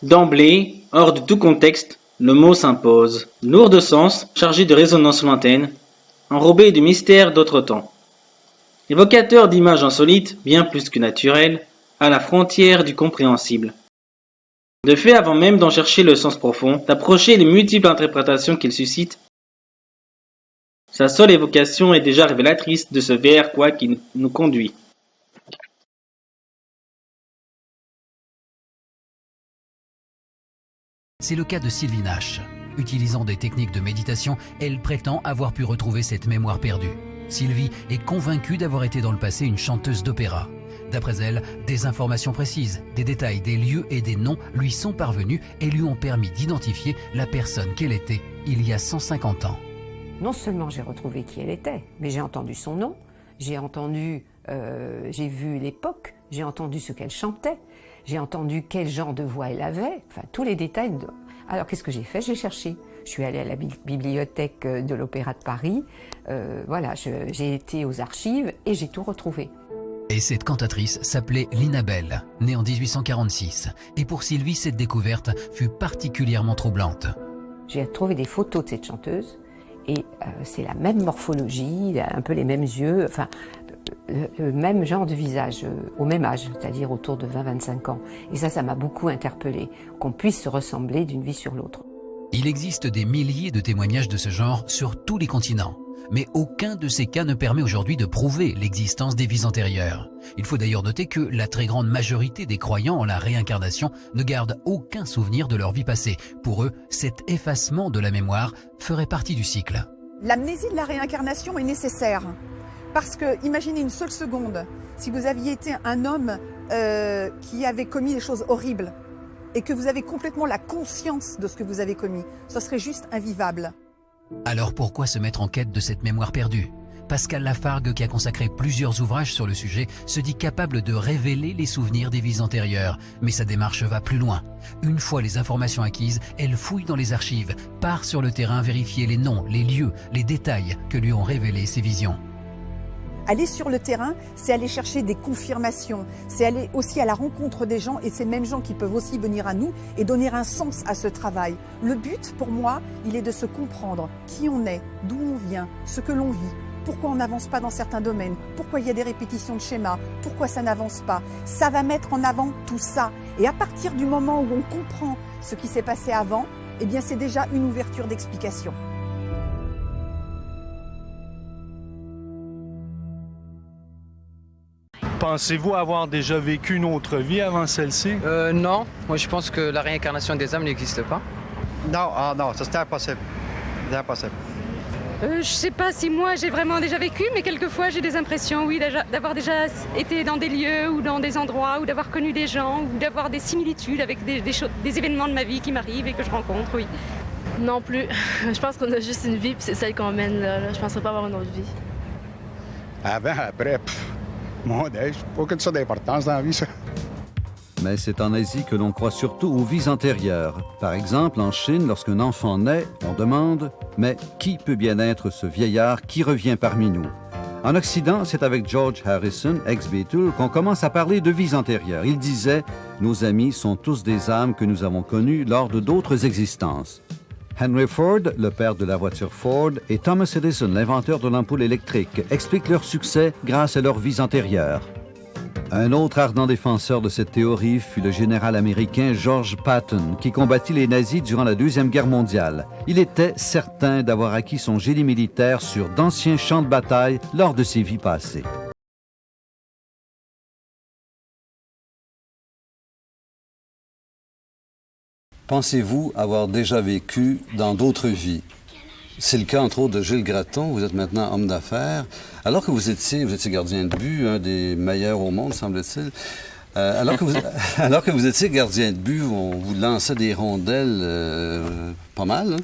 D'emblée, hors de tout contexte, le mot s'impose, lourd de sens, chargé de résonances lointaines, enrobé du mystère d'autre temps. Évocateur d'images insolites, bien plus que naturelles, à la frontière du compréhensible. De fait, avant même d'en chercher le sens profond, d'approcher les multiples interprétations qu'il suscite, sa seule évocation est déjà révélatrice de ce vers quoi qui nous conduit. C'est le cas de Sylvie Nash. Utilisant des techniques de méditation, elle prétend avoir pu retrouver cette mémoire perdue. Sylvie est convaincue d'avoir été dans le passé une chanteuse d'opéra. D'après elle, des informations précises, des détails, des lieux et des noms lui sont parvenus et lui ont permis d'identifier la personne qu'elle était il y a 150 ans. Non seulement j'ai retrouvé qui elle était, mais j'ai entendu son nom, j'ai vu l'époque, j'ai entendu ce qu'elle chantait, j'ai entendu quel genre de voix elle avait, enfin tous les détails. Alors qu'est-ce que j'ai fait? J'ai cherché. Je suis allée à la bibliothèque de l'Opéra de Paris, j'ai été aux archives et j'ai tout retrouvé. Et cette cantatrice s'appelait Lina Bell, née en 1846. Et pour Sylvie, cette découverte fut particulièrement troublante. J'ai trouvé des photos de cette chanteuse et c'est la même morphologie, un peu les mêmes yeux, enfin le même genre de visage, au même âge, c'est-à-dire autour de 20-25 ans. Et ça m'a beaucoup interpellée, qu'on puisse se ressembler d'une vie sur l'autre. Il existe des milliers de témoignages de ce genre sur tous les continents. Mais aucun de ces cas ne permet aujourd'hui de prouver l'existence des vies antérieures. Il faut d'ailleurs noter que la très grande majorité des croyants en la réincarnation ne gardent aucun souvenir de leur vie passée. Pour eux, cet effacement de la mémoire ferait partie du cycle. L'amnésie de la réincarnation est nécessaire. Parce que, imaginez une seule seconde, si vous aviez été un homme qui avait commis des choses horribles et que vous avez complètement la conscience de ce que vous avez commis, ce serait juste invivable. Alors pourquoi se mettre en quête de cette mémoire perdue? Pascal Lafargue, qui a consacré plusieurs ouvrages sur le sujet, se dit capable de révéler les souvenirs des vies antérieures. Mais sa démarche va plus loin. Une fois les informations acquises, elle fouille dans les archives, part sur le terrain vérifier les noms, les lieux, les détails que lui ont révélés ses visions. Aller sur le terrain, c'est aller chercher des confirmations, c'est aller aussi à la rencontre des gens et ces mêmes gens qui peuvent aussi venir à nous et donner un sens à ce travail. Le but, pour moi, il est de se comprendre qui on est, d'où on vient, ce que l'on vit, pourquoi on n'avance pas dans certains domaines, pourquoi il y a des répétitions de schémas, pourquoi ça n'avance pas. Ça va mettre en avant tout ça. Et à partir du moment où on comprend ce qui s'est passé avant, eh bien c'est déjà une ouverture d'explication. Pensez-vous avoir déjà vécu une autre vie avant celle-ci? Non. Moi, je pense que la réincarnation des âmes n'existe pas. Non, ça c'est impossible. C'est impossible. Je sais pas si moi j'ai vraiment déjà vécu, mais quelquefois j'ai des impressions, oui, d'avoir déjà été dans des lieux ou dans des endroits, ou d'avoir connu des gens, ou d'avoir des similitudes avec des événements de ma vie qui m'arrivent et que je rencontre, oui. Non plus. Je pense qu'on a juste une vie, puis c'est celle qu'on mène là. Je penserais pas avoir une autre vie. Avant, après, mon Dieu, aucune sorte d'importance dans la vie, ça. Mais c'est en Asie que l'on croit surtout aux vies antérieures. Par exemple, en Chine, lorsqu'un enfant naît, on demande « Mais qui peut bien être ce vieillard qui revient parmi nous ?» En Occident, c'est avec George Harrison, ex-Beatle, qu'on commence à parler de vies antérieures. Il disait « Nos amis sont tous des âmes que nous avons connues lors de d'autres existences. » Henry Ford, le père de la voiture Ford, et Thomas Edison, l'inventeur de l'ampoule électrique, expliquent leur succès grâce à leurs vies antérieures. Un autre ardent défenseur de cette théorie fut le général américain George Patton, qui combattit les nazis durant la Deuxième Guerre mondiale. Il était certain d'avoir acquis son génie militaire sur d'anciens champs de bataille lors de ses vies passées. Pensez-vous avoir déjà vécu dans d'autres vies? C'est le cas, entre autres, de Gilles Gratton. Vous êtes maintenant homme d'affaires. Alors que vous étiez gardien de but, un des meilleurs au monde, semble-t-il. Alors que vous étiez gardien de but, on vous lançait des rondelles pas mal. Hein?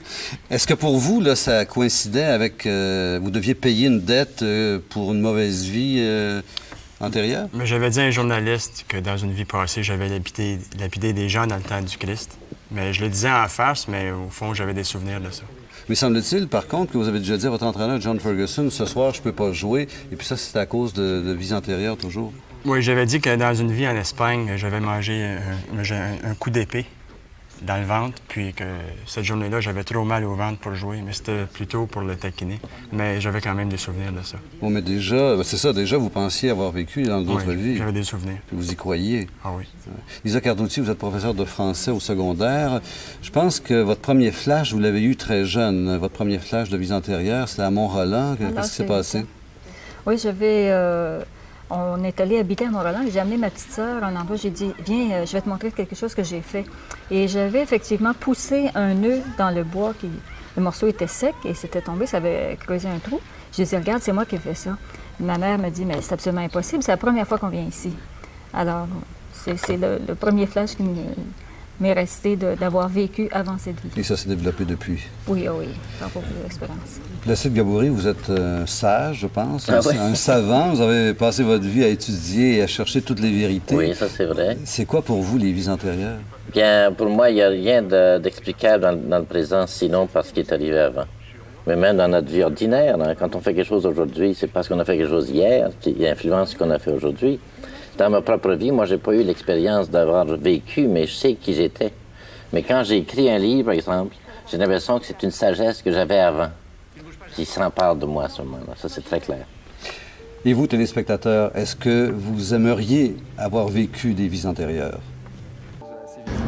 Est-ce que pour vous, là, ça coïncidait avec... vous deviez payer une dette pour une mauvaise vie antérieure? Mais j'avais dit à un journaliste que dans une vie passée, j'avais lapidé des gens dans le temps du Christ. Mais je le disais en face, mais au fond, j'avais des souvenirs de ça. Mais semble-t-il, par contre, que vous avez déjà dit à votre entraîneur, John Ferguson, ce soir, je peux pas jouer. Et puis ça, c'est à cause de vies antérieures, toujours. Oui, j'avais dit que dans une vie en Espagne, j'avais mangé un coup d'épée. dans le ventre, puis que cette journée-là, j'avais trop mal au ventre pour jouer, mais c'était plutôt pour le taquiner. Mais j'avais quand même des souvenirs de ça. Bon, mais déjà, c'est ça, déjà, vous pensiez avoir vécu dans d'autres vies. J'avais des souvenirs. Vous y croyez. Ah oui. Lisa Carducci, vous êtes professeur de français au secondaire. Je pense que votre premier flash, vous l'avez eu très jeune. Votre premier flash de vie antérieure, c'était à Mont-Roland. Qu'est-ce qui s'est passé? Oui, on est allé habiter à Mont-Roland. J'ai amené ma petite sœur à un endroit. J'ai dit, viens, je vais te montrer quelque chose que j'ai fait. Et j'avais effectivement poussé un nœud dans le bois. Le morceau était sec et c'était tombé, ça avait creusé un trou. J'ai dit, regarde, c'est moi qui ai fait ça. Ma mère me dit, mais c'est absolument impossible. C'est la première fois qu'on vient ici. Alors, c'est le premier flash qui m'est resté d'avoir vécu avant cette vie. Et ça s'est développé depuis? Oui, par beaucoup d'expérience. Placide Gabourey, vous êtes sage, je pense, oui. Un savant. Vous avez passé votre vie à étudier et à chercher toutes les vérités. Oui, ça c'est vrai. C'est quoi pour vous les vies antérieures? Bien, pour moi, il n'y a rien d'explicable dans le présent, sinon parce qu'il est arrivé avant. Mais même dans notre vie ordinaire, quand on fait quelque chose aujourd'hui, c'est parce qu'on a fait quelque chose hier qui influence ce qu'on a fait aujourd'hui. Dans ma propre vie, moi, j'ai pas eu l'expérience d'avoir vécu, mais je sais qui j'étais. Mais quand j'ai écrit un livre, par exemple, j'ai l'impression que c'est une sagesse que j'avais avant, qui s'empare de moi à ce moment-là. Ça, c'est très clair. Et vous, téléspectateurs, est-ce que vous aimeriez avoir vécu des vies antérieures?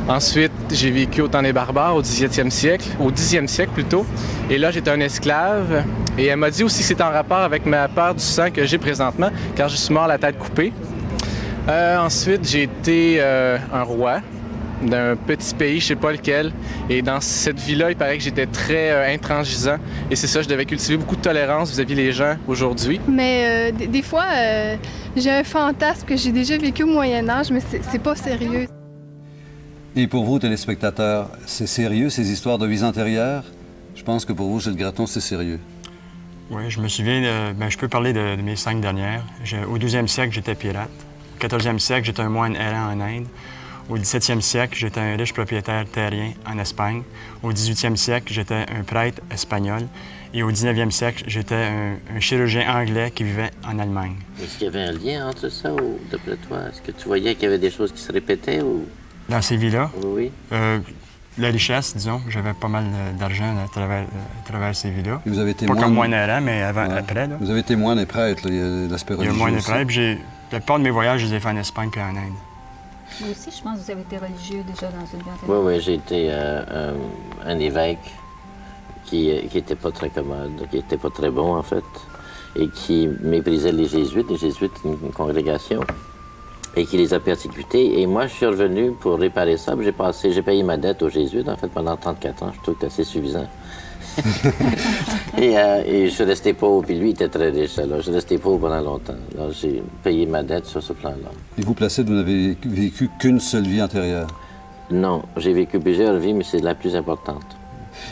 Ensuite, j'ai vécu au temps des barbares, au 10e siècle, plutôt. Et là, j'étais un esclave. Et elle m'a dit aussi que c'était en rapport avec ma peur du sang que j'ai présentement, car je suis mort la tête coupée. Ensuite, j'ai été un roi d'un petit pays, je sais pas lequel. Et dans cette vie-là, il paraît que j'étais très intransigeant. Et c'est ça, je devais cultiver beaucoup de tolérance vis-à-vis des gens aujourd'hui. Mais des fois, j'ai un fantasme que j'ai déjà vécu au Moyen-Âge, mais c'est pas sérieux. Et pour vous, téléspectateurs, c'est sérieux, ces histoires de vies antérieures? Je pense que pour vous, Gilles Gratton, c'est sérieux. Oui, je me souviens, je peux parler de mes 5 dernières. Au 12e siècle, j'étais pirate. Au 14e siècle, j'étais un moine errant en Inde. Au 17e siècle, j'étais un riche propriétaire terrien en Espagne. Au 18e siècle, j'étais un prêtre espagnol. Et au 19e siècle, j'étais un chirurgien anglais qui vivait en Allemagne. Est-ce qu'il y avait un lien entre ça, ou d'après toi? Est-ce que tu voyais qu'il y avait des choses qui se répétaient? Ou... Dans ces vies-là? Oui. La richesse, disons. J'avais pas mal d'argent à travers ces vies-là. Et vous avez été pas comme moine errant, mais après. Là. Vous avez été moine et prêtre, il y a l'aspect religieux. Il y a moine et prêtre, puis la plupart de mes voyages, je les ai faits en Espagne puis en Inde. Vous aussi, je pense que vous avez été religieux déjà dans une vie antérieure. Oui, j'ai été un évêque qui était pas très commode, qui était pas très bon, en fait, et qui méprisait les Jésuites. Les Jésuites, une congrégation, et qui les a persécutés. Et moi, je suis revenu pour réparer ça. J'ai payé ma dette aux Jésuites, en fait, pendant 34 ans. Je trouve que c'est assez suffisant. et je suis resté pauvre, puis lui, il était très riche. Alors, je suis resté pauvre pendant longtemps. Alors, j'ai payé ma dette sur ce plan-là. Et vous, Placide, vous n'avez vécu qu'une seule vie antérieure? Non, j'ai vécu plusieurs vies, mais c'est la plus importante.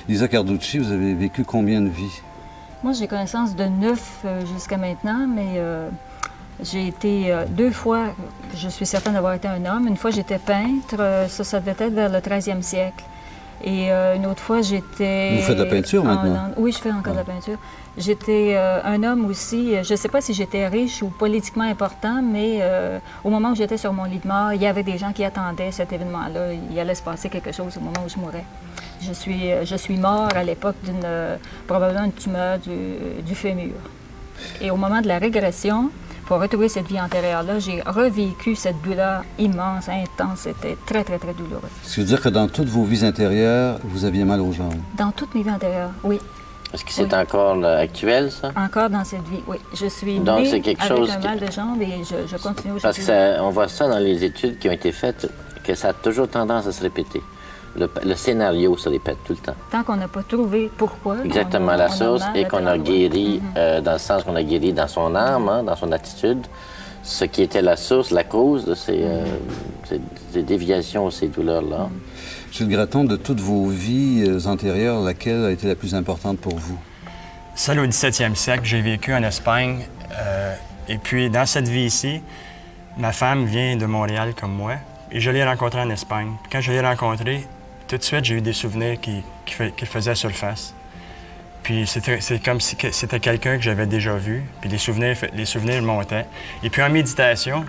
Lisa Carducci, vous avez vécu combien de vies? Moi, j'ai connaissance de 9 jusqu'à maintenant, mais j'ai été 2 fois, je suis certaine d'avoir été un homme. Une fois, j'étais peintre, ça devait être vers le 13e siècle. Et une autre fois, j'étais... Vous faites de la peinture maintenant? Oui, je fais encore de la peinture. J'étais un homme aussi, je ne sais pas si j'étais riche ou politiquement important, mais au moment où j'étais sur mon lit de mort, il y avait des gens qui attendaient cet événement-là. Il allait se passer quelque chose au moment où je mourrais. Je suis mort à l'époque probablement d'une tumeur du fémur. Et au moment de la régression, pour retrouver cette vie antérieure-là, j'ai revécu cette douleur immense, intense. C'était très, très, très douloureux. Ce qui veut dire que dans toutes vos vies antérieures, vous aviez mal aux jambes? Dans toutes mes vies antérieures, oui. Est-ce que c'est encore actuel, ça? Encore dans cette vie, oui. Je suis Donc, née c'est quelque avec chose un mal de jambes et je continue aujourd'hui. Parce qu'on voit ça dans les études qui ont été faites, que ça a toujours tendance à se répéter. Le scénario se répète tout le temps. Tant qu'on n'a pas trouvé pourquoi. Exactement, la source, et qu'on a guéri, dans le sens qu'on a guéri dans son âme, dans son attitude, ce qui était la source, la cause de ces déviations, ces douleurs-là. Gilles Gratton, de toutes vos vies antérieures, laquelle a été la plus importante pour vous? Celle au 17e siècle, j'ai vécu en Espagne. Et puis, dans cette vie ici, ma femme vient de Montréal comme moi, et je l'ai rencontrée en Espagne. Puis quand je l'ai rencontrée, tout de suite, j'ai eu des souvenirs qui faisaient surface. Puis c'est comme si c'était quelqu'un que j'avais déjà vu, puis les souvenirs montaient. Et puis en méditation,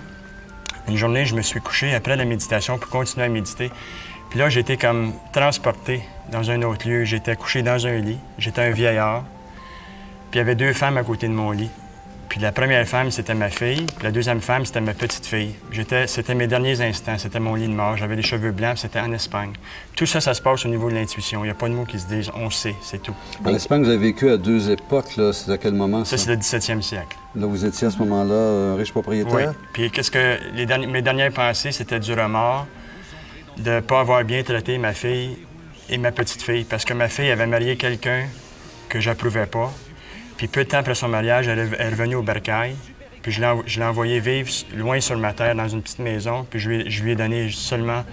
Une journée, je me suis couché après la méditation pour continuer à méditer. Puis là, j'étais comme transporté dans un autre lieu. J'étais couché dans un lit. J'étais un vieillard. Puis il y avait 2 femmes à côté de mon lit. Puis la première femme, c'était ma fille. Puis la deuxième femme, c'était ma petite fille. C'était mes derniers instants. C'était mon lit de mort. J'avais les cheveux blancs, puis c'était en Espagne. Tout ça, ça se passe au niveau de l'intuition. Il n'y a pas de mots qui se disent. On sait, c'est tout. En Espagne, vous avez vécu à 2 époques, là. C'est à quel moment, ça? Ça, c'est le 17e siècle. Là, vous étiez à ce moment-là un riche propriétaire? Oui. Puis mes dernières pensées, c'était du remords de ne pas avoir bien traité ma fille et ma petite fille. Parce que ma fille avait marié quelqu'un que j'approuvais pas. Puis peu de temps après son mariage, elle est revenue au bercail. Puis je l'ai envoyée vivre loin sur ma terre, dans une petite maison. Puis je lui ai donné seulement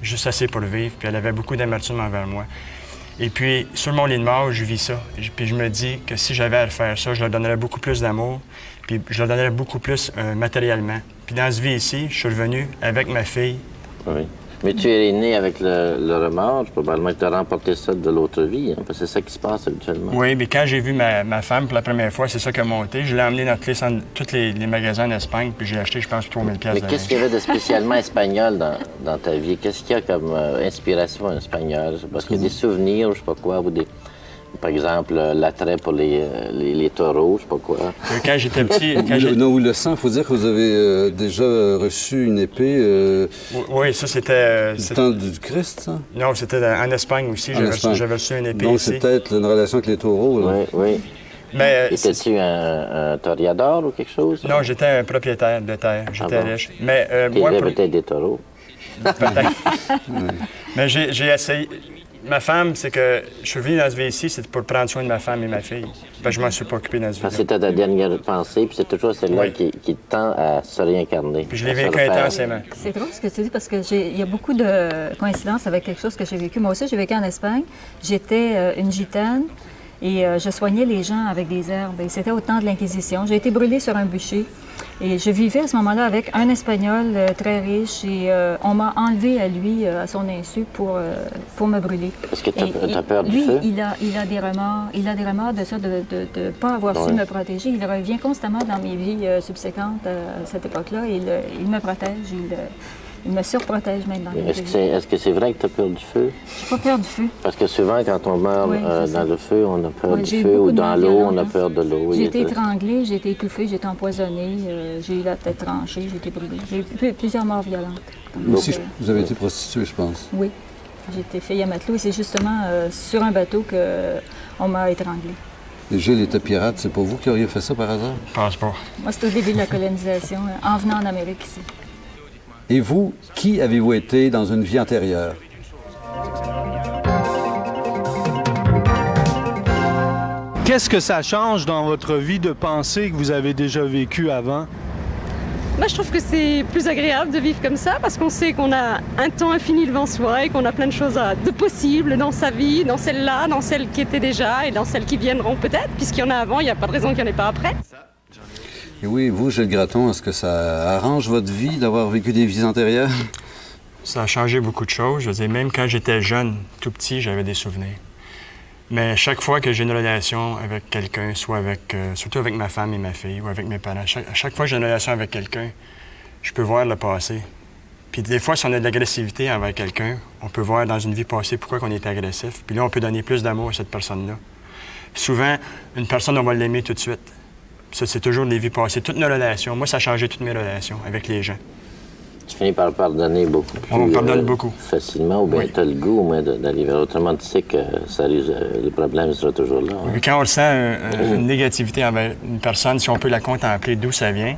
juste assez pour vivre. Puis elle avait beaucoup d'amertume envers moi. Et puis, sur mon lit de mort, je vis ça. Puis je me dis que si j'avais à refaire ça, je leur donnerais beaucoup plus d'amour. Puis je leur donnerais beaucoup plus matériellement. Puis dans ce vie ici, je suis revenu avec ma fille. Oui. Mais tu es né avec le remords, probablement que tu as remporté ça de l'autre vie, hein, parce que c'est ça qui se passe habituellement. Oui, mais quand j'ai vu ma femme pour la première fois, c'est ça qui a monté. Je l'ai emmenée dans tous les magasins en Espagne, puis j'ai acheté, je pense, 3 000 $. Mais qu'est-ce qu'il y avait de spécialement espagnol dans ta vie? Qu'est-ce qu'il y a comme inspiration espagnole? Parce qu'il y a des souvenirs, je sais pas quoi, ou des... Par exemple, l'attrait pour les taureaux, je sais pas quoi. Quand j'étais petit... Ou le sang, il faut dire que vous avez déjà reçu une épée... Oui, ça c'était... Du temps du Christ, ça? Non, c'était en Espagne aussi. J'avais reçu une épée. Donc ici. c'est peut-être une relation avec les taureaux, là. Oui, oui. Mais... Étais-tu un toreador ou quelque chose? Non, j'étais un propriétaire de terre. J'étais riche. Mais moi... peut-être des taureaux. Peut-être. Mais j'ai essayé... Ma femme, c'est que je suis venu dans ce vie ici, c'est pour prendre soin de ma femme et ma fille. Ben, je m'en suis pas occupé dans ce vie. Parce que c'était ta dernière pensée, puis c'est toujours celle-là qui tend à se réincarner. Puis je l'ai vécu intensément. C'est drôle ce que tu dis, parce qu'il y a beaucoup de coïncidences avec quelque chose que j'ai vécu. Moi aussi, j'ai vécu en Espagne. J'étais une gitane et je soignais les gens avec des herbes. Et c'était au temps de l'Inquisition. J'ai été brûlée sur un bûcher. Et je vivais à ce moment-là avec un Espagnol très riche et on m'a enlevé à lui, à son insu, pour me brûler. Est-ce que tu as peur du feu? Lui, il a des remords de ça, de ne pas avoir su me protéger. Il revient constamment dans mes vies subséquentes à cette époque-là. Il me protège, il me surprotège même dans les vies. Est-ce que c'est vrai que tu as peur du feu? Je n'ai pas peur du feu. Parce que souvent, quand on meurt dans le feu, on a peur du feu, ou dans l'eau, on a peur de l'eau. J'ai été étranglée, j'ai été étouffée, j'ai été empoisonnée, j'ai eu la tête tranchée, j'ai été brûlée. J'ai eu plusieurs morts violentes. Aussi, vous avez été prostituée, je pense. Oui. J'ai été fille à matelot et c'est justement sur un bateau qu'on m'a étranglée. Et Gilles était pirate, c'est pas vous qui auriez fait ça par hasard? Je pense pas. Moi, c'était au début de la colonisation, en venant en Amérique ici. Et vous, qui avez-vous été dans une vie antérieure? Qu'est-ce que ça change dans votre vie de pensée que vous avez déjà vécu avant? Moi, je trouve que c'est plus agréable de vivre comme ça parce qu'on sait qu'on a un temps infini devant soi et qu'on a plein de choses de possibles dans sa vie, dans celle-là, dans celles qui étaient déjà et dans celles qui viendront peut-être. Puisqu'il y en a avant, il n'y a pas de raison qu'il n'y en ait pas après. Et oui, vous, Gilles Gratton, est-ce que ça arrange votre vie d'avoir vécu des vies antérieures? Ça a changé beaucoup de choses. Je veux dire, même quand j'étais jeune, tout petit, j'avais des souvenirs. Mais chaque fois que j'ai une relation avec quelqu'un, soit surtout avec ma femme et ma fille, ou avec mes parents, chaque fois que j'ai une relation avec quelqu'un, je peux voir le passé. Puis des fois, si on a de l'agressivité envers quelqu'un, on peut voir dans une vie passée pourquoi on est agressif. Puis là, on peut donner plus d'amour à cette personne-là. Souvent, une personne, on va l'aimer tout de suite. Ça, c'est toujours des vies passées. Toutes nos relations. Moi, ça a changé toutes mes relations avec les gens. Tu finis par pardonner beaucoup plus on pardonne beaucoup. Facilement, ou bien tu as le goût au moins d'aller vers autrement. Tu sais que le problème sera toujours là. Hein? Puis quand on ressent une négativité envers une personne, si on peut la contempler d'où ça vient,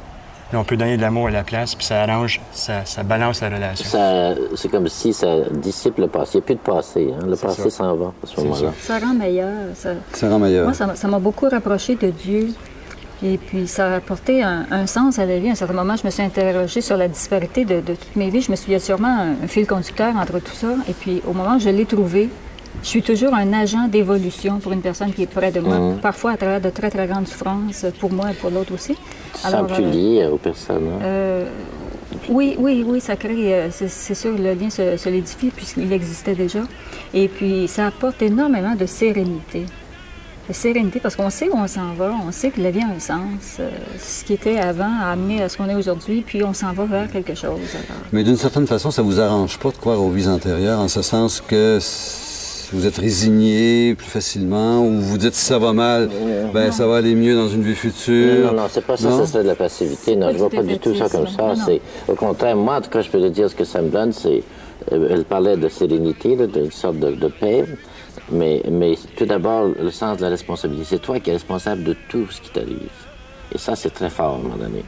là, on peut donner de l'amour à la place, puis ça arrange, ça balance la relation. C'est comme si ça dissipe le passé. Il n'y a plus de passé. Hein? Le passé s'en va à ce moment-là. Ça rend meilleur. Ça rend meilleur. Moi, ça m'a beaucoup rapproché de Dieu. Et puis, ça a apporté un sens à la vie. À un certain moment, je me suis interrogée sur la disparité de toutes mes vies. Je me suis dit, il y a sûrement un fil conducteur entre tout ça. Et puis, au moment où je l'ai trouvé, je suis toujours un agent d'évolution pour une personne qui est près de moi. Parfois à travers de très, très grandes souffrances pour moi et pour l'autre aussi. Tu sens plus lié aux personnes, hein? Oui, ça crée, c'est sûr, le lien se solidifie puisqu'il existait déjà. Et puis, ça apporte énormément de sérénité. sérénité, parce qu'on sait où on s'en va, on sait que la vie a un sens. Ce qui était avant a amené à ce qu'on est aujourd'hui, puis on s'en va vers quelque chose. Alors. Mais d'une certaine façon, ça vous arrange pas de croire aux vies antérieures, en ce sens que vous êtes résigné plus facilement, ou vous dites si ça va mal, ben ça va aller mieux dans une vie future. Non, c'est pas ça, ça serait de la passivité. Non, je vois pas du tout ça comme ça. C'est, au contraire, moi, en tout cas, je peux te dire ce que ça me donne, c'est, elle parlait de sérénité, d'une sorte de paix. Mais tout d'abord, le sens de la responsabilité. C'est toi qui es responsable de tout ce qui t'arrive. Et ça, c'est très fort à un moment donné.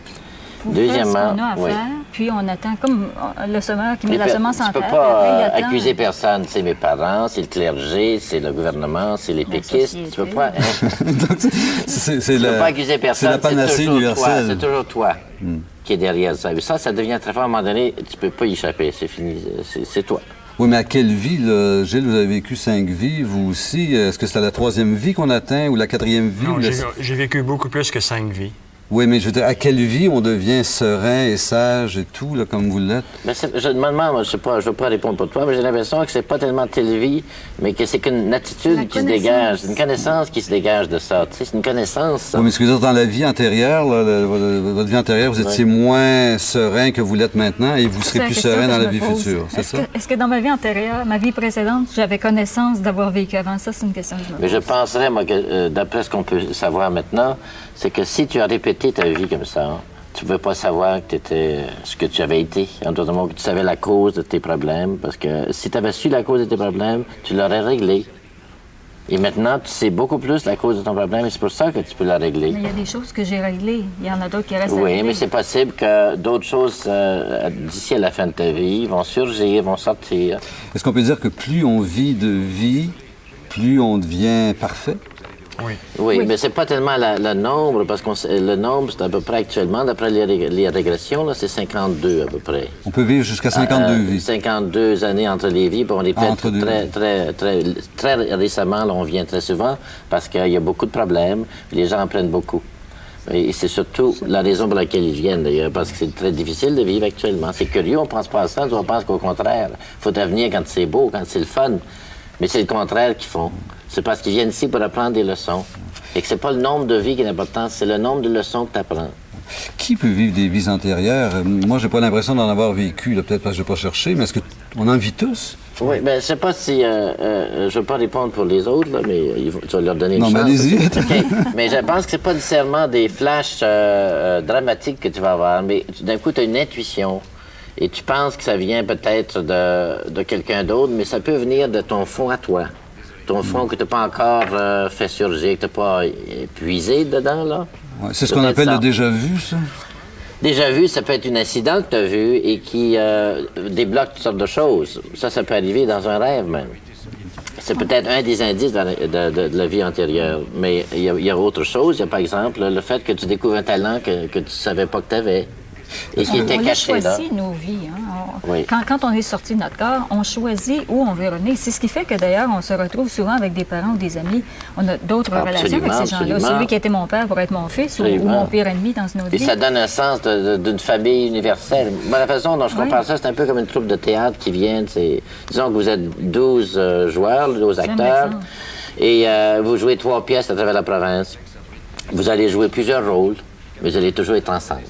Deuxièmement, faire ce qu'on a à faire, puis on attend, comme le semeur qui met la semence en terre. Tu peux pas accuser personne. C'est mes parents, c'est le clergé, c'est le gouvernement, c'est les péquistes. Tu peux pas... Donc, tu peux pas accuser personne. C'est la panacée universelle. C'est toujours toi qui est derrière ça. Et ça devient très fort. À un moment donné, tu peux pas y échapper. C'est fini. C'est toi. Oui, mais à quelle vie, là? Gilles, vous avez vécu 5 vies, vous aussi. Est-ce que c'est la 3e vie qu'on atteint ou la 4e vie? Non, j'ai vécu beaucoup plus que 5 vies. Oui, mais je veux dire, à quelle vie on devient serein et sage et tout, là, comme vous l'êtes? Mais je demande, moi, je ne veux pas répondre pour toi, mais j'ai l'impression que c'est pas tellement telle vie, mais que c'est qu'une attitude qui se dégage, une connaissance qui se dégage de ça. Tu sais, c'est une connaissance, ça. Oui, mais ce que je veux dire, dans la vie antérieure, là, votre vie antérieure, vous étiez moins serein que vous l'êtes maintenant et vous serez plus serein dans la vie future, c'est ça? Est-ce que dans ma vie antérieure, ma vie précédente, j'avais connaissance d'avoir vécu avant? Ça, c'est une question que je me pose. Mais je penserais, moi, que d'après ce qu'on peut savoir maintenant, c'est que si tu as répété ta vie comme ça, tu ne pouvais pas savoir que tu étais ce que tu avais été. En d'autres mots, que tu savais la cause de tes problèmes. Parce que si tu avais su la cause de tes problèmes, tu l'aurais réglé. Et maintenant, tu sais beaucoup plus la cause de ton problème et c'est pour ça que tu peux la régler. Mais il y a des choses que j'ai réglées. Il y en a d'autres qui restent à Oui, régler. mais c'est possible que d'autres choses, d'ici à la fin de ta vie, vont surgir, vont sortir. Est-ce qu'on peut dire que plus on vit de vie, plus on devient parfait? Oui, mais c'est pas tellement le nombre, parce que le nombre, c'est à peu près actuellement, d'après les régressions, là, c'est 52 à peu près. On peut vivre jusqu'à 52 vies. 52 années entre les vies, puis on les pète très récemment, là, on vient très souvent, parce qu'il y a beaucoup de problèmes, puis les gens en prennent beaucoup. Et c'est surtout la raison pour laquelle ils viennent, d'ailleurs, parce que c'est très difficile de vivre actuellement. C'est curieux, on pense pas à ça, on pense qu'au contraire, il faut venir quand c'est beau, quand c'est le fun. Mais c'est le contraire qu'ils font. C'est parce qu'ils viennent ici pour apprendre des leçons. Et que c'est pas le nombre de vies qui est important, c'est le nombre de leçons que tu apprends. Qui peut vivre des vies antérieures? Moi, j'ai pas l'impression d'en avoir vécu, là, peut-être parce que je n'ai pas cherché, mais est-ce qu'on en vit tous? Oui, bien, je sais pas si... je ne veux pas répondre pour les autres, là, mais tu vas leur donner une chance. Non, mais allez-y. Okay. Mais je pense que c'est pas nécessairement des flashs dramatiques que tu vas avoir, mais d'un coup, tu as une intuition. Et tu penses que ça vient peut-être de quelqu'un d'autre, mais ça peut venir de ton fond à toi. Ton fond que tu n'as pas encore fait surgir, que tu n'as pas épuisé dedans, là. Ouais, c'est ce qu'on appelle le déjà-vu, ça? Déjà-vu, ça peut être un incident que tu as vu et qui débloque toutes sortes de choses. Ça peut arriver dans un rêve, même. C'est peut-être un des indices de la vie antérieure. Mais il y a autre chose. Il y a, par exemple, le fait que tu découvres un talent que tu ne savais pas que tu avais. Et qui était caché là. On choisit nos vies. Hein? Oui. Quand on est sorti de notre corps, on choisit où on veut revenir. C'est ce qui fait que, d'ailleurs, on se retrouve souvent avec des parents ou des amis. On a d'autres relations avec ces gens-là. Celui qui était mon père pourrait être mon fils ou mon pire ennemi dans une autre vie. Et ça donne un sens d'une famille universelle. Moi, la façon dont je compare ça, c'est un peu comme une troupe de théâtre qui vient. Disons que vous êtes 12 joueurs, 12 acteurs, et vous jouez 3 pièces à travers la province. Vous allez jouer plusieurs rôles, mais vous allez toujours être ensemble.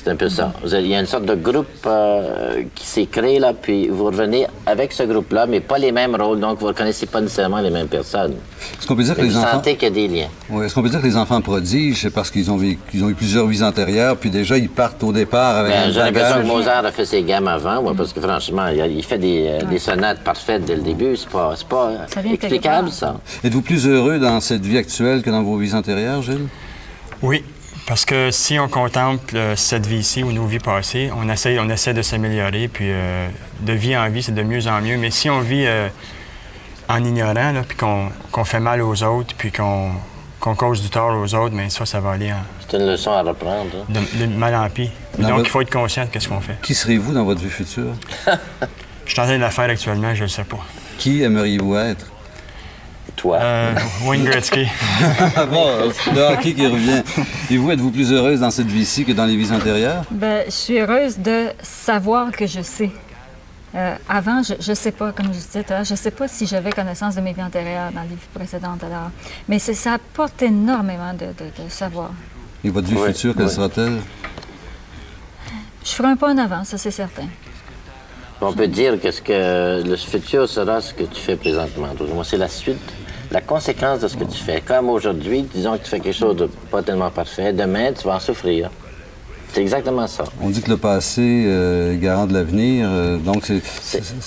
C'est un peu ça. Il y a une sorte de groupe qui s'est créé, là, puis vous revenez avec ce groupe-là, mais pas les mêmes rôles, donc vous ne reconnaissez pas nécessairement les mêmes personnes. Est-ce qu'on peut dire que les enfants... Vous sentez qu'il y a des liens. Oui, est-ce qu'on peut dire que les enfants prodiges, c'est parce qu'ils ont eu plusieurs vies antérieures, puis déjà, ils partent au départ avec un bagage... J'ai l'impression que Mozart a fait ses gammes avant, moi, parce que franchement, il fait des sonates parfaites dès le début. C'est pas explicable, ça. Êtes-vous plus heureux dans cette vie actuelle que dans vos vies antérieures, Gilles? Oui. Parce que si on contemple cette vie-ci ou nos vies passées, on essaie de s'améliorer, puis de vie en vie, c'est de mieux en mieux. Mais si on vit en ignorant, là, puis qu'on fait mal aux autres, puis qu'on cause du tort aux autres, mais ça va aller C'est une leçon à reprendre. Hein? De mal en pis. Donc, il faut être conscient de ce qu'on fait. Qui serez-vous dans votre vie future? Je suis en train de la faire actuellement, je ne le sais pas. Qui aimeriez-vous être? Toi. Wayne Gretzky. Bon, le hockey qui revient. Et vous, êtes-vous plus heureuse dans cette vie-ci que dans les vies antérieures? Bien, je suis heureuse de savoir que je sais. Avant, je ne sais pas, comme je disais tout à l'heure, je ne sais pas si j'avais connaissance de mes vies antérieures dans les vies précédentes. Alors. Mais ça apporte énormément de savoir. Et votre vie future, quelle sera-t-elle? Je ferai un pas en avant, ça c'est certain. On peut dire que le futur sera ce que tu fais présentement. Moi, c'est la suite, la conséquence de ce que tu fais. Comme aujourd'hui, disons que tu fais quelque chose de pas tellement parfait, demain, tu vas en souffrir. C'est exactement ça. On dit que le passé est garant de l'avenir, donc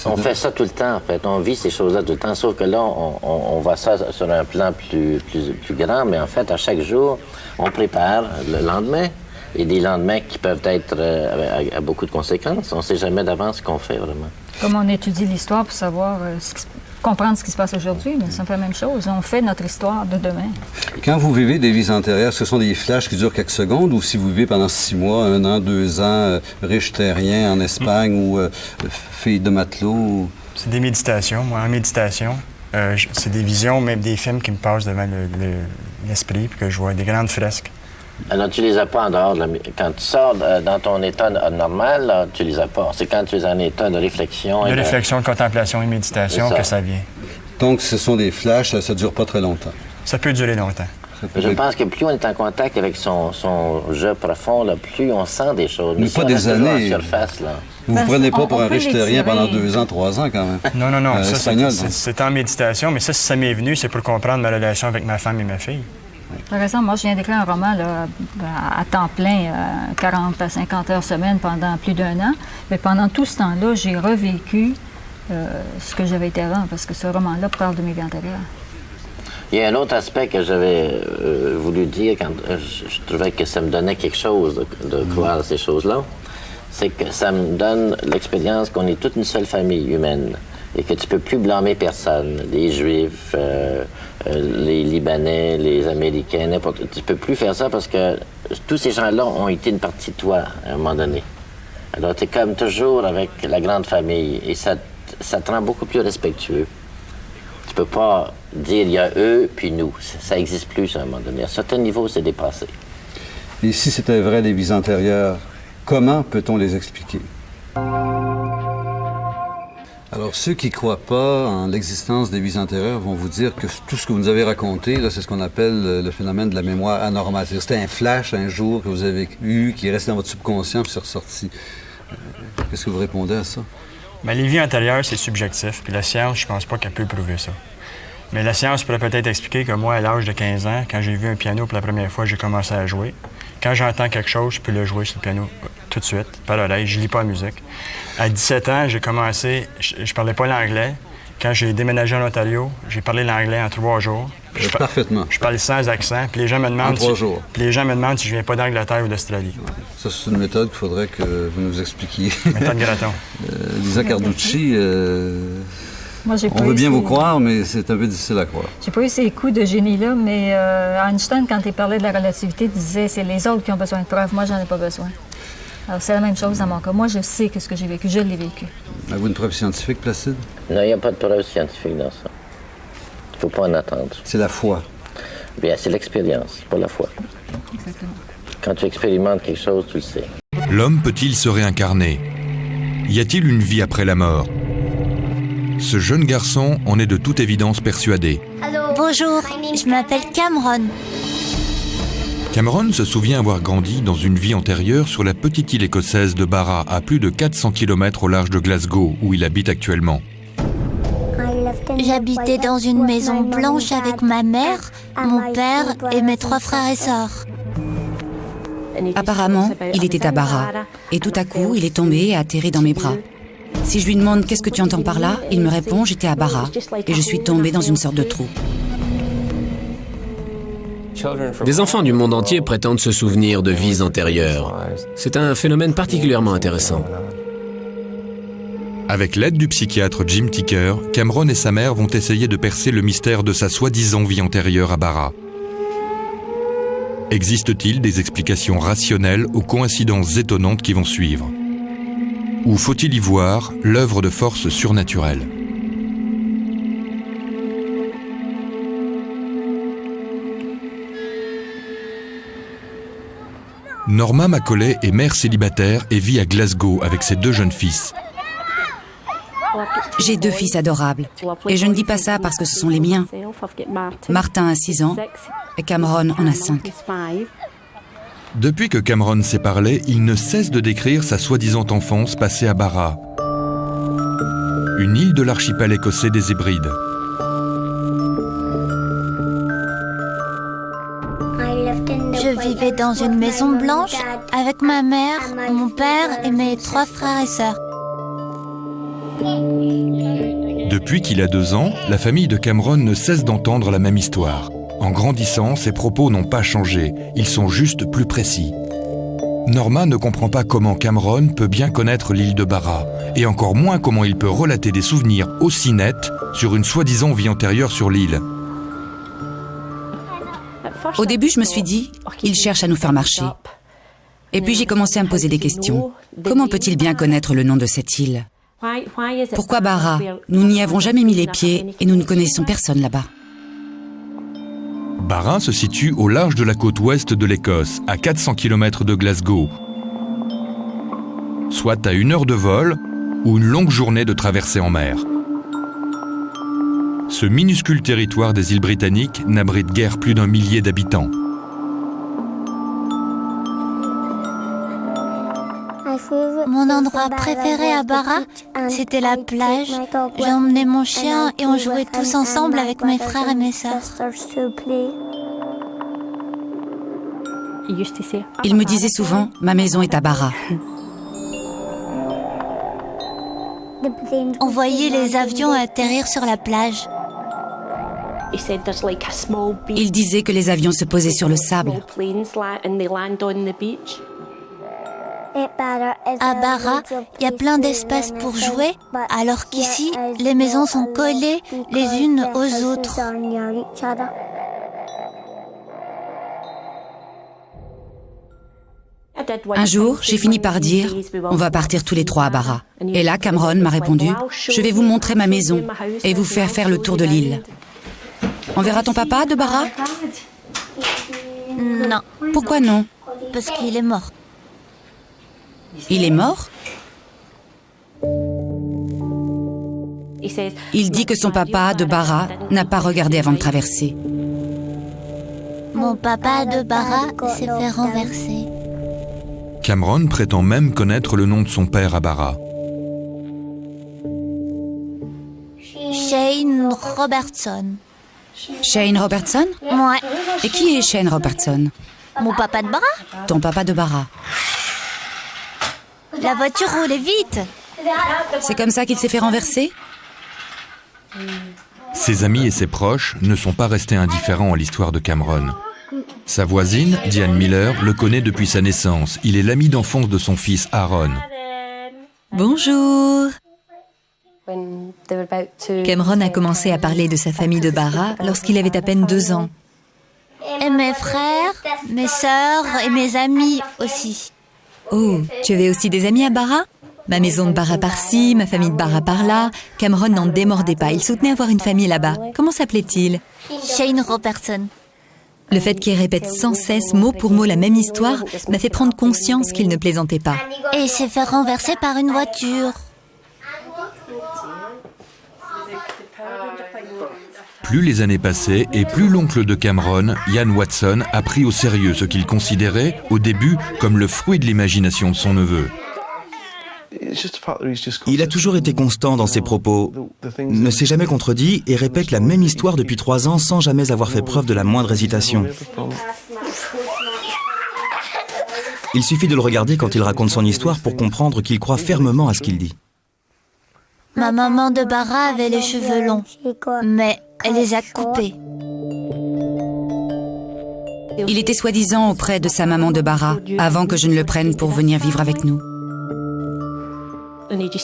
on fait ça tout le temps, en fait. On vit ces choses-là tout le temps, sauf que là, on voit ça sur un plan plus grand, mais en fait, à chaque jour, on prépare le lendemain. Et des lendemains qui peuvent être à beaucoup de conséquences. On ne sait jamais d'avance ce qu'on fait, vraiment. Comme on étudie l'histoire pour savoir, comprendre ce qui se passe aujourd'hui, mais c'est un peu la même chose. On fait notre histoire de demain. Quand vous vivez des vies antérieures, ce sont des flashs qui durent quelques secondes, ou si vous vivez pendant 6 mois, 1 an, 2 ans, riche terrien en Espagne ou fille de matelot? C'est des méditations. Moi, en méditation, c'est des visions, même des films qui me passent devant l'esprit, puis que je vois des grandes fresques. Alors, tu les as pas en dehors. Quand tu sors dans ton état normal, là, tu les as pas. C'est quand tu es en état de réflexion. De réflexion, de contemplation et méditation que ça vient. Donc, ce sont des flashs, ça ne dure pas très longtemps. Ça peut durer longtemps. Je pense que plus on est en contact avec son jeu profond, là, plus on sent des choses. Mais pas des années. Surface, là. Vous ne vous prenez pas pour un riche terrien pendant 2 ans, 3 ans, quand même. Non. C'est en méditation, mais ça, si ça m'est venu, c'est pour comprendre ma relation avec ma femme et ma fille. Par exemple, moi, je viens d'écrire un roman là, à temps plein, 40 à 50 heures semaine pendant plus d'1 an. Mais pendant tout ce temps-là, j'ai revécu ce que j'avais été avant, parce que ce roman-là parle de mes vies antérieures. Il y a un autre aspect que j'avais voulu dire quand je trouvais que ça me donnait quelque chose de croire à ces choses-là. C'est que ça me donne l'expérience qu'on est toute une seule famille humaine et que tu peux plus blâmer personne. Les Juifs, les Libanais, les Américains, n'importe. Tu peux plus faire ça parce que tous ces gens-là ont été une partie de toi à un moment donné. Alors tu es comme toujours avec la grande famille et ça te rend beaucoup plus respectueux. Tu peux pas dire il y a eux puis nous. Ça n'existe plus à un moment donné. À un certain niveau, c'est dépassé. Et si c'était vrai les vies antérieures, comment peut-on les expliquer? Alors, ceux qui ne croient pas en l'existence des vies antérieures vont vous dire que tout ce que vous nous avez raconté, là, c'est ce qu'on appelle le phénomène de la mémoire anormale. C'est-à-dire c'était un flash un jour que vous avez eu, qui est resté dans votre subconscient, puis c'est ressorti. Qu'est-ce que vous répondez à ça? Bien, les vies antérieures, c'est subjectif, puis la science, je pense pas qu'elle peut prouver ça. Mais la science pourrait peut-être expliquer que moi, à l'âge de 15 ans, quand j'ai vu un piano pour la première fois, j'ai commencé à jouer. Quand j'entends quelque chose, je peux le jouer sur le piano tout de suite, par l'oreille, je lis pas la musique. À 17 ans, j'ai commencé, je parlais pas l'anglais. Quand j'ai déménagé en Ontario, j'ai parlé l'anglais en 3 jours. Parfaitement. Je parle sans accent, puis les gens me demandent puis les gens me demandent si je viens pas d'Angleterre ou d'Australie. Ouais. Ça, c'est une méthode qu'il faudrait que vous nous expliquiez. Méthode Graton. Lisa Carducci, moi, on veut bien vous croire, mais c'est un peu difficile à croire. J'ai pas eu ces coups de génie-là, mais Einstein, quand il parlait de la relativité, disait c'est les autres qui ont besoin de preuves, moi, j'en ai pas besoin. Alors, c'est la même chose dans mon cas. Moi, je sais que ce que j'ai vécu, je l'ai vécu. Avez-vous une preuve scientifique, Placide? Non, il n'y a pas de preuve scientifique dans ça. Il ne faut pas en attendre. C'est la foi. Bien, c'est l'expérience, pas la foi. Exactement. Quand tu expérimentes quelque chose, tu le sais. L'homme peut-il se réincarner? Y a-t-il une vie après la mort? Ce jeune garçon en est de toute évidence persuadé. Bonjour, je m'appelle Cameron. Cameron se souvient avoir grandi dans une vie antérieure sur la petite île écossaise de Barra, à plus de 400 km au large de Glasgow, où il habite actuellement. J'habitais dans une maison blanche avec ma mère, mon père et mes 3 frères et sœurs. Apparemment, il était à Barra. Et tout à coup, il est tombé et a atterri dans mes bras. Si je lui demande « Qu'est-ce que tu entends par là ?», il me répond « J'étais à Barra et je suis tombé dans une sorte de trou ». Des enfants du monde entier prétendent se souvenir de vies antérieures. C'est un phénomène particulièrement intéressant. Avec l'aide du psychiatre Jim Ticker, Cameron et sa mère vont essayer de percer le mystère de sa soi-disant vie antérieure à Barra. Existe-t-il des explications rationnelles aux coïncidences étonnantes qui vont suivre? Ou faut-il y voir l'œuvre de forces surnaturelles? Norma Macaulay est mère célibataire et vit à Glasgow avec ses 2 jeunes fils. J'ai 2 fils adorables. Et je ne dis pas ça parce que ce sont les miens. Martin a 6 ans et Cameron en a 5. Depuis que Cameron sait parler, il ne cesse de décrire sa soi-disant enfance passée à Barra, une île de l'archipel écossais des Hébrides. Je vivais dans une maison blanche avec ma mère, mon père et mes 3 frères et sœurs. Depuis qu'il a 2 ans, la famille de Cameron ne cesse d'entendre la même histoire. En grandissant, ses propos n'ont pas changé, ils sont juste plus précis. Norma ne comprend pas comment Cameron peut bien connaître l'île de Barra, et encore moins comment il peut relater des souvenirs aussi nets sur une soi-disant vie antérieure sur l'île. Au début, je me suis dit, il cherche à nous faire marcher. Et puis j'ai commencé à me poser des questions. Comment peut-il bien connaître le nom de cette île? Pourquoi Barra? Nous n'y avons jamais mis les pieds et nous ne connaissons personne là-bas. Barra se situe au large de la côte ouest de l'Écosse, à 400 km de Glasgow, soit à 1 heure de vol ou une longue journée de traversée en mer. Ce minuscule territoire des îles britanniques n'abrite guère plus d'1 millier d'habitants. Mon endroit préféré à Barra, c'était la plage. J'ai emmené mon chien et on jouait tous ensemble avec mes frères et mes sœurs. Il me disait souvent, ma maison est à Barra. On voyait les avions atterrir sur la plage. Il disait que les avions se posaient sur le sable. À Barra, il y a plein d'espace pour jouer, alors qu'ici, les maisons sont collées les unes aux autres. Un jour, j'ai fini par dire, on va partir tous les 3 à Barra. Et là, Cameron m'a répondu, je vais vous montrer ma maison et vous faire le tour de l'île. On verra ton papa de Barra? Non. Pourquoi non? Parce qu'il est mort. Il est mort? Il dit que son papa de Barra n'a pas regardé avant de traverser. Mon papa de Barra s'est fait renverser. Cameron prétend même connaître le nom de son père à Barra. Shane Robertson. Shane Robertson? Ouais. Et qui est Shane Robertson? Mon papa de Barra. Ton papa de Barra. La voiture roulait vite. C'est comme ça qu'il s'est fait renverser? Ses amis et ses proches ne sont pas restés indifférents à l'histoire de Cameron. Sa voisine, Diane Miller, le connaît depuis sa naissance. Il est l'ami d'enfance de son fils Aaron. Bonjour. Cameron a commencé à parler de sa famille de Barra lorsqu'il avait à peine 2 ans. Et mes frères, mes sœurs et mes amis aussi. Oh, tu avais aussi des amis à Barra? Ma maison de Barra par-ci, ma famille de Barra par-là. Cameron n'en démordait pas, il soutenait avoir une famille là-bas. Comment s'appelait-il? Shane Robertson. Le fait qu'il répète sans cesse, mot pour mot, la même histoire m'a fait prendre conscience qu'il ne plaisantait pas. Et il s'est fait renverser par une voiture. Plus les années passaient et plus l'oncle de Cameron, Ian Watson, a pris au sérieux ce qu'il considérait, au début, comme le fruit de l'imagination de son neveu. Il a toujours été constant dans ses propos, ne s'est jamais contredit et répète la même histoire depuis 3 ans sans jamais avoir fait preuve de la moindre hésitation. Il suffit de le regarder quand il raconte son histoire pour comprendre qu'il croit fermement à ce qu'il dit. Ma maman de Barra avait les cheveux longs, mais elle les a coupés. Il était soi-disant auprès de sa maman de Barra avant que je ne le prenne pour venir vivre avec nous.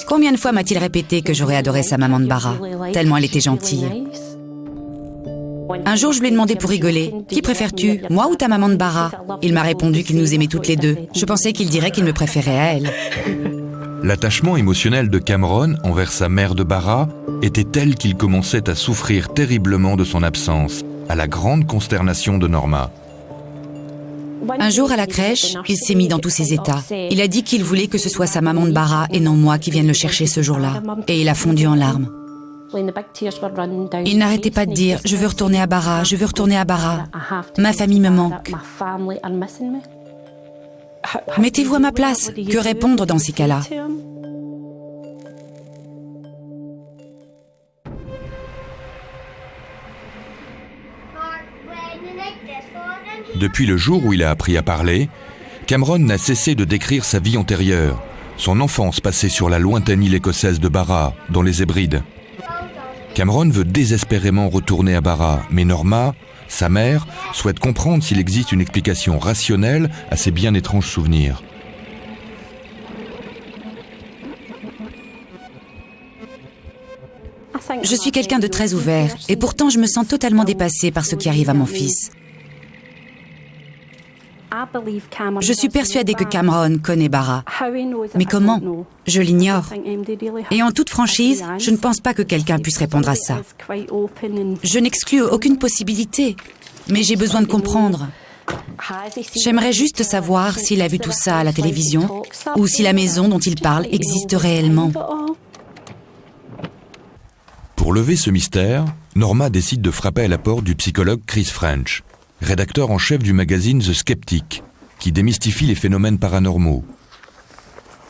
Combien de fois m'a-t-il répété que j'aurais adoré sa maman de Barra, tellement elle était gentille. Un jour, je lui ai demandé pour rigoler, « Qui préfères-tu, moi ou ta maman de Barra ?» Il m'a répondu qu'il nous aimait toutes les deux. Je pensais qu'il dirait qu'il me préférait à elle. L'attachement émotionnel de Cameron envers sa mère de Barra était tel qu'il commençait à souffrir terriblement de son absence, à la grande consternation de Norma. Un jour à la crèche, il s'est mis dans tous ses états. Il a dit qu'il voulait que ce soit sa maman de Bara et non moi qui vienne le chercher ce jour-là. Et il a fondu en larmes. Il n'arrêtait pas de dire « Je veux retourner à Bara, je veux retourner à Bara. Ma famille me manque. » Mettez-vous à ma place. Que répondre dans ces cas-là? Depuis le jour où il a appris à parler, Cameron n'a cessé de décrire sa vie antérieure, son enfance passée sur la lointaine île écossaise de Bara, dans les Hébrides. Cameron veut désespérément retourner à Bara, mais Norma, sa mère, souhaite comprendre s'il existe une explication rationnelle à ces bien étranges souvenirs. Je suis quelqu'un de très ouvert, et pourtant je me sens totalement dépassée par ce qui arrive à mon fils. Je suis persuadée que Cameron connaît Bara. Mais comment? Je l'ignore. Et en toute franchise, je ne pense pas que quelqu'un puisse répondre à ça. Je n'exclus aucune possibilité, mais j'ai besoin de comprendre. J'aimerais juste savoir s'il a vu tout ça à la télévision ou si la maison dont il parle existe réellement. Pour lever ce mystère, Norma décide de frapper à la porte du psychologue Chris French, rédacteur en chef du magazine The Skeptic, qui démystifie les phénomènes paranormaux.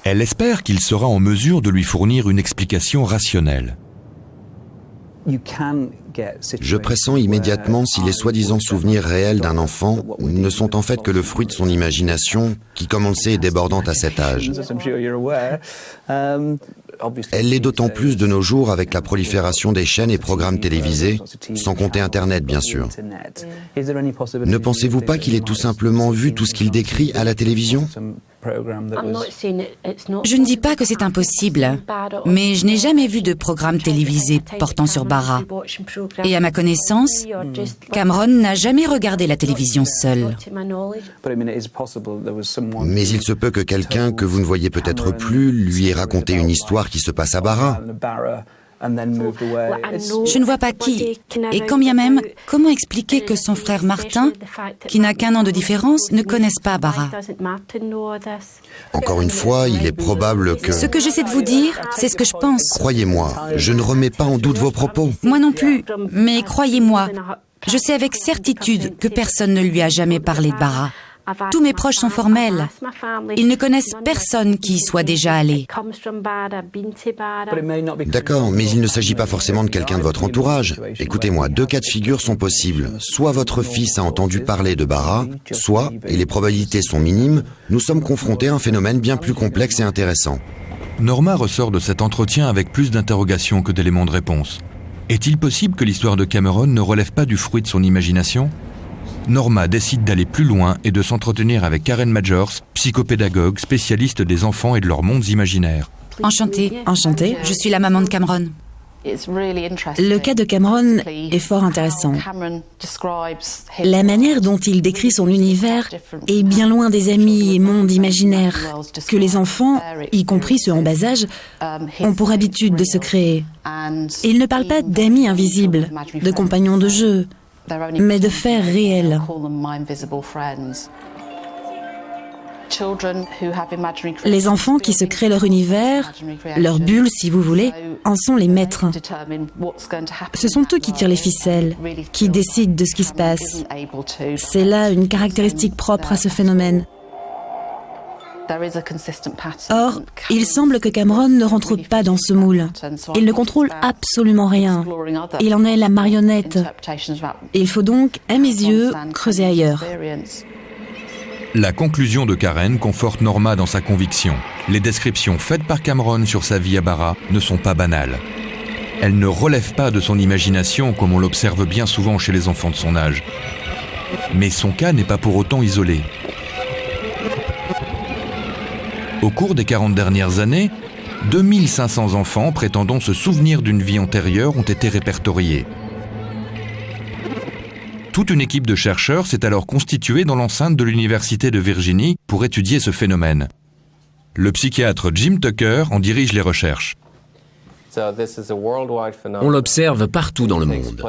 Elle espère qu'il sera en mesure de lui fournir une explication rationnelle. Je pressens immédiatement si les soi-disant souvenirs réels d'un enfant ne sont en fait que le fruit de son imagination, qui, comme on le sait, est débordante à cet âge. Elle l'est d'autant plus de nos jours avec la prolifération des chaînes et programmes télévisés, sans compter Internet, bien sûr. Ne pensez-vous pas qu'il ait tout simplement vu tout ce qu'il décrit à la télévision ? Je ne dis pas que c'est impossible, mais je n'ai jamais vu de programme télévisé portant sur Bara. Et à ma connaissance, Cameron n'a jamais regardé la télévision seul. Mais il se peut que quelqu'un que vous ne voyez peut-être plus lui ait raconté une histoire qui se passe à Bara. Je ne vois pas qui. Et quand bien même, comment expliquer que son frère Martin, qui n'a qu'1 an de différence, ne connaisse pas Bara? Encore une fois, il est probable que... Ce que j'essaie de vous dire, c'est ce que je pense. Croyez-moi, je ne remets pas en doute vos propos. Moi non plus, mais croyez-moi, je sais avec certitude que personne ne lui a jamais parlé de Bara. Tous mes proches sont formels. Ils ne connaissent personne qui y soit déjà allé. D'accord, mais il ne s'agit pas forcément de quelqu'un de votre entourage. Écoutez-moi, 2 cas de figure sont possibles. Soit votre fils a entendu parler de Bara, soit, et les probabilités sont minimes, nous sommes confrontés à un phénomène bien plus complexe et intéressant. Norma ressort de cet entretien avec plus d'interrogations que d'éléments de réponse. Est-il possible que l'histoire de Cameron ne relève pas du fruit de son imagination ? Norma décide d'aller plus loin et de s'entretenir avec Karen Majors, psychopédagogue, spécialiste des enfants et de leurs mondes imaginaires. Enchantée. Enchantée. Je suis la maman de Cameron. Le cas de Cameron est fort intéressant. La manière dont il décrit son univers est bien loin des amis et mondes imaginaires que les enfants, y compris ceux en bas âge, ont pour habitude de se créer. Et il ne parle pas d'amis invisibles, de compagnons de jeu, mais de faits réels. Les enfants qui se créent leur univers, leur bulle si vous voulez, en sont les maîtres. Ce sont eux qui tirent les ficelles, qui décident de ce qui se passe. C'est là une caractéristique propre à ce phénomène. Or, il semble que Cameron ne rentre pas dans ce moule. Il ne contrôle absolument rien. Il en est la marionnette. Il faut donc, à mes yeux, creuser ailleurs. La conclusion de Karen conforte Norma dans sa conviction. Les descriptions faites par Cameron sur sa vie à Bara ne sont pas banales. Elles ne relèvent pas de son imagination comme on l'observe bien souvent chez les enfants de son âge. Mais son cas n'est pas pour autant isolé. Au cours des 40 dernières années, 2500 enfants prétendant se souvenir d'une vie antérieure ont été répertoriés. Toute une équipe de chercheurs s'est alors constituée dans l'enceinte de l'Université de Virginie pour étudier ce phénomène. Le psychiatre Jim Tucker en dirige les recherches. On l'observe partout dans le monde,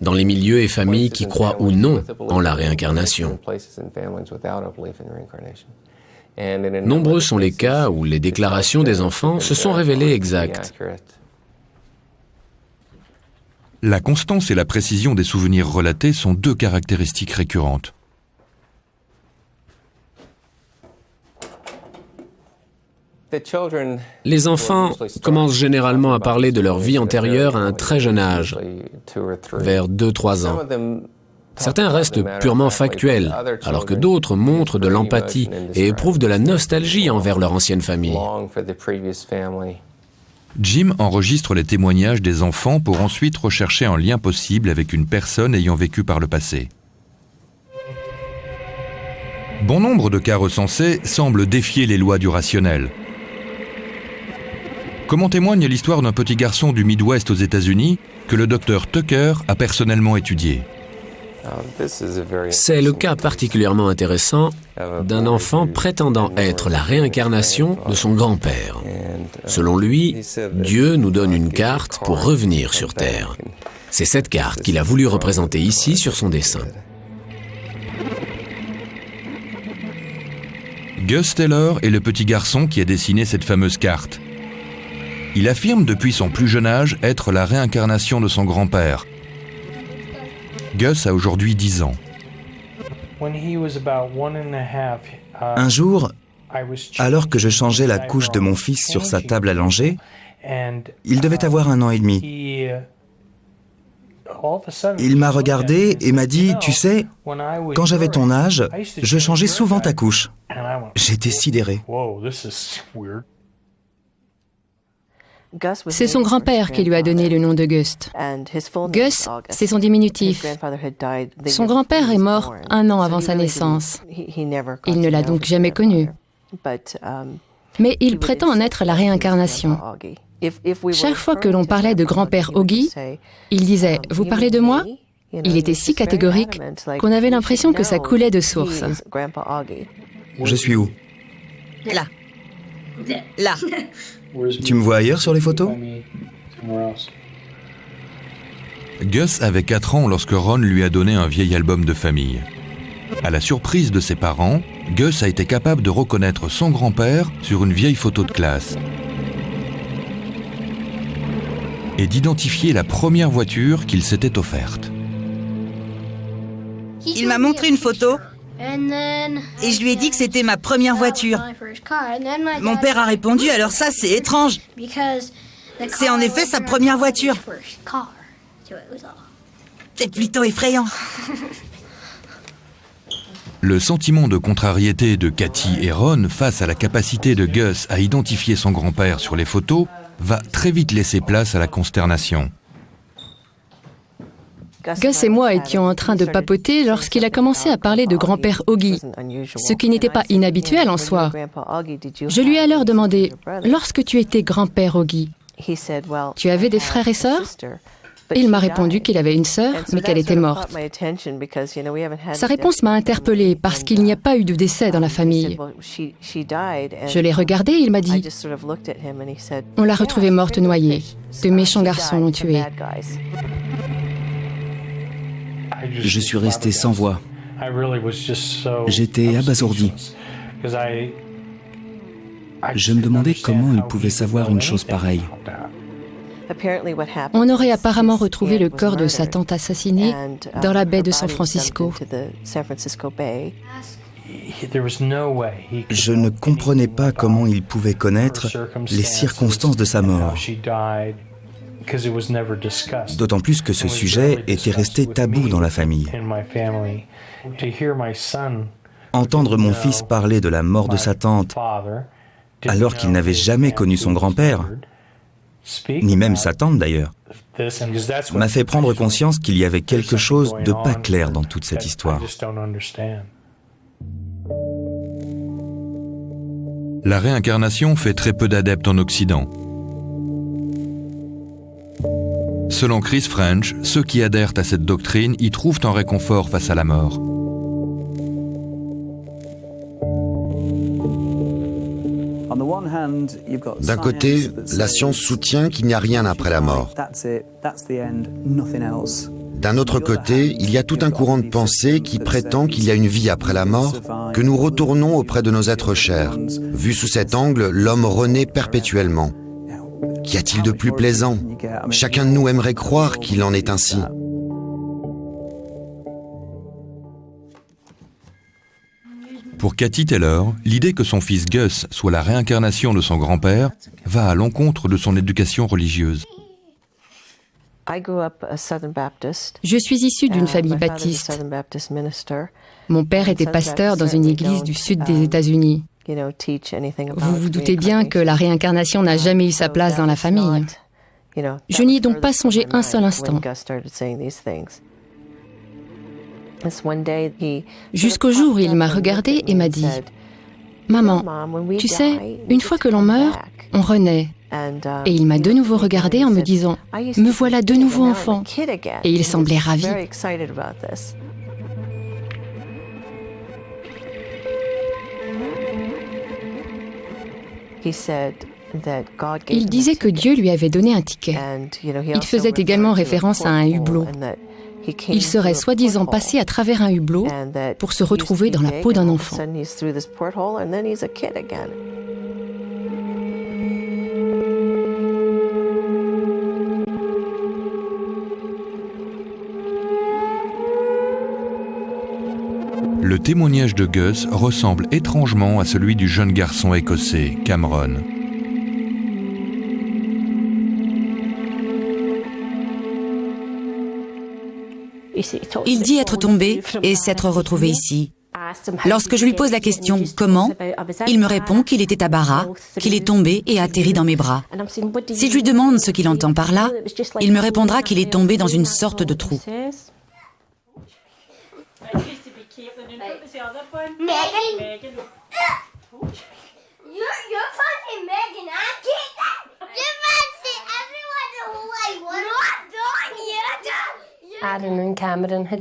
dans les milieux et familles qui croient ou non en la réincarnation. Nombreux sont les cas où les déclarations des enfants se sont révélées exactes. La constance et la précision des souvenirs relatés sont deux caractéristiques récurrentes. Les enfants commencent généralement à parler de leur vie antérieure à un très jeune âge, vers 2-3 ans. Certains restent purement factuels, alors que d'autres montrent de l'empathie et éprouvent de la nostalgie envers leur ancienne famille. Jim enregistre les témoignages des enfants pour ensuite rechercher un lien possible avec une personne ayant vécu par le passé. Bon nombre de cas recensés semblent défier les lois du rationnel. Comme en témoigne l'histoire d'un petit garçon du Midwest aux États-Unis que le docteur Tucker a personnellement étudié. C'est le cas particulièrement intéressant d'un enfant prétendant être la réincarnation de son grand-père. Selon lui, Dieu nous donne une carte pour revenir sur Terre. C'est cette carte qu'il a voulu représenter ici sur son dessin. Gus Taylor est le petit garçon qui a dessiné cette fameuse carte. Il affirme depuis son plus jeune âge être la réincarnation de son grand-père. Gus a aujourd'hui 10 ans. Un jour, alors que je changeais la couche de mon fils sur sa table allongée, il devait avoir 1 an et demi. Il m'a regardé et m'a dit « Tu sais, quand j'avais ton âge, je changeais souvent ta couche. » J'étais sidéré. C'est son grand-père qui lui a donné le nom de Gus. Gus, c'est son diminutif. Son grand-père est mort 1 an avant sa naissance. Il ne l'a donc jamais connu. Mais il prétend en être la réincarnation. Chaque fois que l'on parlait de grand-père Augie, il disait « Vous parlez de moi ?» Il était si catégorique qu'on avait l'impression que ça coulait de source. Je suis où? Là. Là. Tu me vois ailleurs sur les photos? Gus avait 4 ans lorsque Ron lui a donné un vieil album de famille. À la surprise de ses parents, Gus a été capable de reconnaître son grand-père sur une vieille photo de classe et d'identifier la première voiture qu'il s'était offerte. Il m'a montré une photo et je lui ai dit que c'était ma première voiture. Mon père a répondu « Alors ça, c'est étrange. C'est en effet sa première voiture. » C'est plutôt effrayant. Le sentiment de contrariété de Cathy et Ron face à la capacité de Gus à identifier son grand-père sur les photos va très vite laisser place à la consternation. Gus et moi étions en train de papoter lorsqu'il a commencé à parler de grand-père Augie, ce qui n'était pas inhabituel en soi. Je lui ai alors demandé, lorsque tu étais grand-père Augie, tu avais des frères et sœurs? Il m'a répondu qu'il avait une sœur, mais qu'elle était morte. Sa réponse m'a interpellée parce qu'il n'y a pas eu de décès dans la famille. Je l'ai regardé et il m'a dit « On l'a retrouvée morte noyée. De méchants garçons l'ont tuée. » Je suis resté sans voix. J'étais abasourdi. Je me demandais comment il pouvait savoir une chose pareille. On aurait apparemment retrouvé le corps de sa tante assassinée dans la baie de San Francisco. Je ne comprenais pas comment il pouvait connaître les circonstances de sa mort. D'autant plus que ce sujet était resté tabou dans la famille. Entendre mon fils parler de la mort de sa tante alors qu'il n'avait jamais connu son grand-père, ni même sa tante d'ailleurs, m'a fait prendre conscience qu'il y avait quelque chose de pas clair dans toute cette histoire. La réincarnation fait très peu d'adeptes en Occident. Selon Chris French, ceux qui adhèrent à cette doctrine y trouvent un réconfort face à la mort. D'un côté, la science soutient qu'il n'y a rien après la mort. D'un autre côté, il y a tout un courant de pensée qui prétend qu'il y a une vie après la mort, que nous retournons auprès de nos êtres chers. Vu sous cet angle, l'homme renaît perpétuellement. Qu'y a-t-il de plus plaisant? Chacun de nous aimerait croire qu'il en est ainsi. Pour Cathy Taylor, l'idée que son fils Gus soit la réincarnation de son grand-père va à l'encontre de son éducation religieuse. Je suis issue d'une famille baptiste. Mon père était pasteur dans une église du sud des États-Unis. Vous vous doutez bien que la réincarnation n'a jamais eu sa place dans la famille. Je n'y ai donc pas songé un seul instant. Jusqu'au jour où il m'a regardé et m'a dit « Maman, tu sais, une fois que l'on meurt, on renaît. » Et il m'a de nouveau regardé en me disant « Me voilà de nouveau enfant. » Et il semblait ravi. Il disait que Dieu lui avait donné un ticket. Il faisait également référence à un hublot. Il serait soi-disant passé à travers un hublot pour se retrouver dans la peau d'un enfant. Le témoignage de Gus ressemble étrangement à celui du jeune garçon écossais, Cameron. Il dit être tombé et s'être retrouvé ici. Lorsque je lui pose la question « Comment ?», il me répond qu'il était à Barra, qu'il est tombé et atterri dans mes bras. Si je lui demande ce qu'il entend par là, il me répondra qu'il est tombé dans une sorte de trou.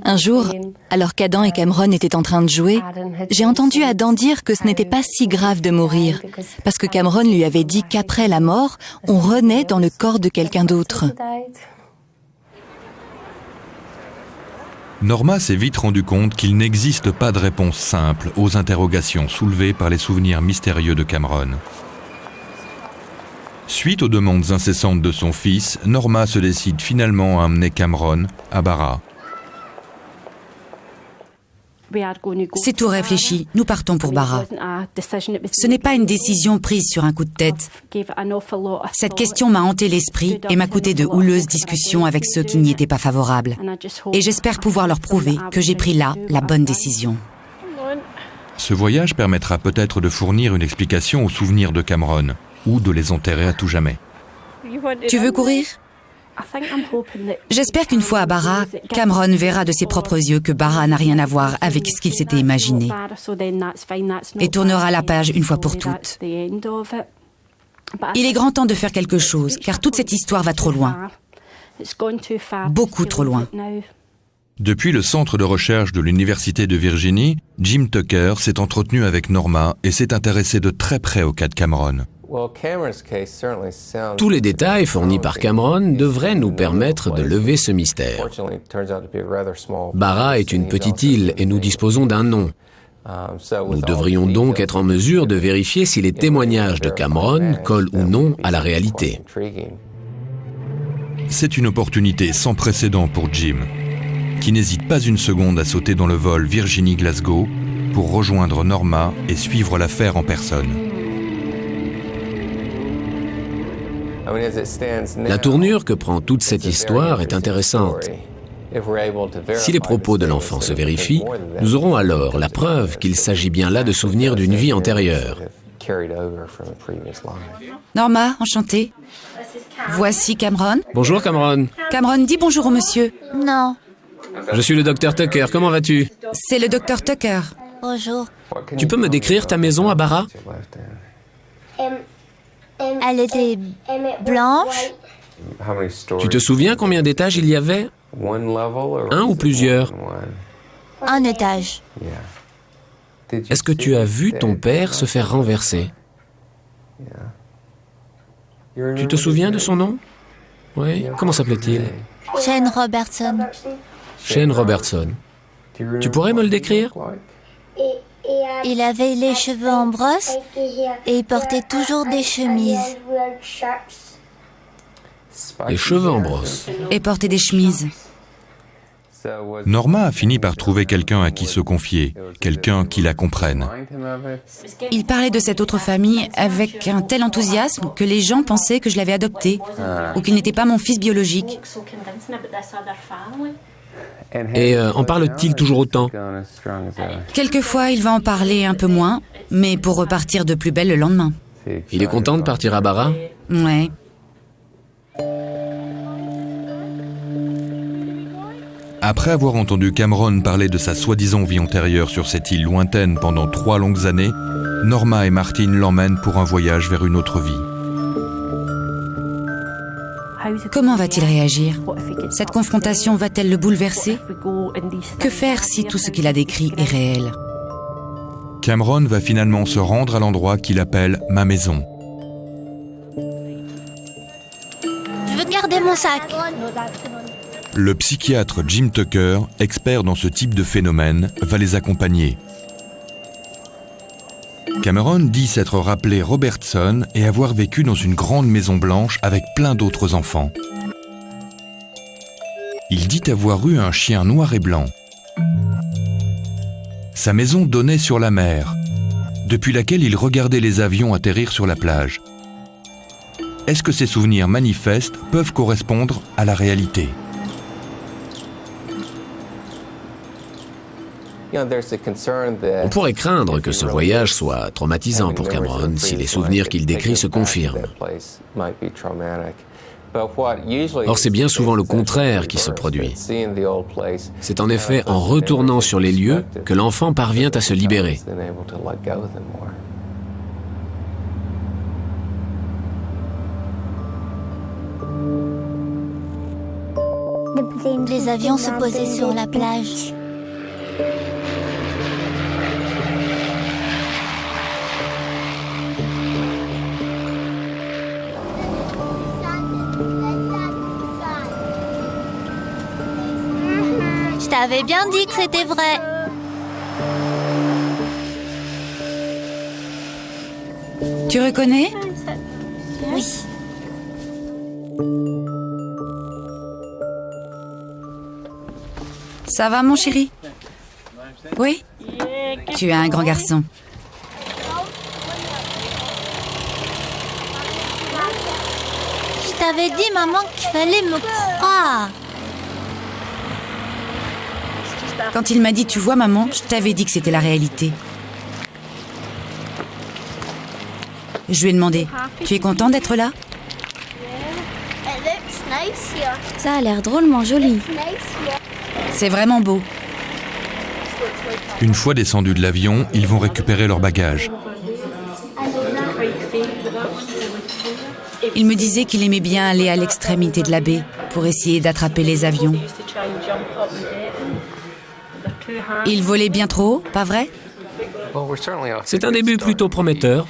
Un jour, alors qu'Adam et Cameron étaient en train de jouer, j'ai entendu Adam dire que ce n'était pas si grave de mourir, parce que Cameron lui avait dit qu'après la mort, on renaît dans le corps de quelqu'un d'autre. Norma s'est vite rendu compte qu'il n'existe pas de réponse simple aux interrogations soulevées par les souvenirs mystérieux de Cameron. Suite aux demandes incessantes de son fils, Norma se décide finalement à emmener Cameron à Barra. C'est tout réfléchi, nous partons pour Barra. Ce n'est pas une décision prise sur un coup de tête. Cette question m'a hanté l'esprit et m'a coûté de houleuses discussions avec ceux qui n'y étaient pas favorables. Et j'espère pouvoir leur prouver que j'ai pris là la bonne décision. Ce voyage permettra peut-être de fournir une explication aux souvenirs de Cameron, ou de les enterrer à tout jamais. Tu veux courir ? J'espère qu'une fois à Barra, Cameron verra de ses propres yeux que Barra n'a rien à voir avec ce qu'il s'était imaginé et tournera la page une fois pour toutes. Il est grand temps de faire quelque chose, car toute cette histoire va trop loin. Beaucoup trop loin. Depuis le centre de recherche de l'Université de Virginie, Jim Tucker s'est entretenu avec Norma et s'est intéressé de très près au cas de Cameron. Tous les détails fournis par Cameron devraient nous permettre de lever ce mystère. Barra est une petite île et nous disposons d'un nom. Nous devrions donc être en mesure de vérifier si les témoignages de Cameron collent ou non à la réalité. C'est une opportunité sans précédent pour Jim, qui n'hésite pas une seconde à sauter dans le vol Virginie-Glasgow pour rejoindre Norma et suivre l'affaire en personne. La tournure que prend toute cette histoire est intéressante. Si les propos de l'enfant se vérifient, nous aurons alors la preuve qu'il s'agit bien là de souvenirs d'une vie antérieure. Norma, enchantée. Voici Cameron. Bonjour Cameron. Cameron, dis bonjour au monsieur. Non. Je suis le docteur Tucker, comment vas-tu? C'est le docteur Tucker. Bonjour. Tu peux me décrire ta maison à Barra? Elle était blanche. Tu te souviens combien d'étages il y avait? Un ou plusieurs? Un étage. Est-ce que tu as vu ton père se faire renverser? Tu te souviens de son nom? Oui. Comment s'appelait-il? Shane Robertson. Shane Robertson. Tu pourrais me le décrire? Il avait les cheveux en brosse et il portait toujours des chemises. Les cheveux en brosse. Et portait des chemises. Norma a fini par trouver quelqu'un à qui se confier, quelqu'un qui la comprenne. Il parlait de cette autre famille avec un tel enthousiasme que les gens pensaient que je l'avais adopté ou qu'il n'était pas mon fils biologique. Et en parle-t-il toujours autant? Quelquefois, il va en parler un peu moins, mais pour repartir de plus belle le lendemain. Il est content de partir à Barra? Ouais. Après avoir entendu Cameron parler de sa soi-disant vie antérieure sur cette île lointaine pendant 3 longues années, Norma et Martin l'emmènent pour un voyage vers une autre vie. Comment va-t-il réagir? Cette confrontation va-t-elle le bouleverser? Que faire si tout ce qu'il a décrit est réel? Cameron va finalement se rendre à l'endroit qu'il appelle « ma maison ». Je veux garder mon sac. Le psychiatre Jim Tucker, expert dans ce type de phénomène, va les accompagner. Cameron dit s'être rappelé Robertson et avoir vécu dans une grande maison blanche avec plein d'autres enfants. Il dit avoir eu un chien noir et blanc. Sa maison donnait sur la mer, depuis laquelle il regardait les avions atterrir sur la plage. Est-ce que ces souvenirs manifestes peuvent correspondre à la réalité ? On pourrait craindre que ce voyage soit traumatisant pour Cameron si les souvenirs qu'il décrit se confirment. Or, c'est bien souvent le contraire qui se produit. C'est en effet en retournant sur les lieux que l'enfant parvient à se libérer. Les avions se posaient sur la plage. Je t'avais bien dit que c'était vrai. Tu reconnais? Oui. Ça va, mon chéri? Oui? Tu es un grand garçon. Je t'avais dit, maman, qu'il fallait me croire. Quand il m'a dit « Tu vois, maman », je t'avais dit que c'était la réalité. Je lui ai demandé « Tu es content d'être là ?» Ça a l'air drôlement joli. C'est vraiment beau. Une fois descendus de l'avion, ils vont récupérer leurs bagages. Il me disait qu'il aimait bien aller à l'extrémité de la baie pour essayer d'attraper les avions. Il volait bien trop haut, pas vrai? C'est un début plutôt prometteur.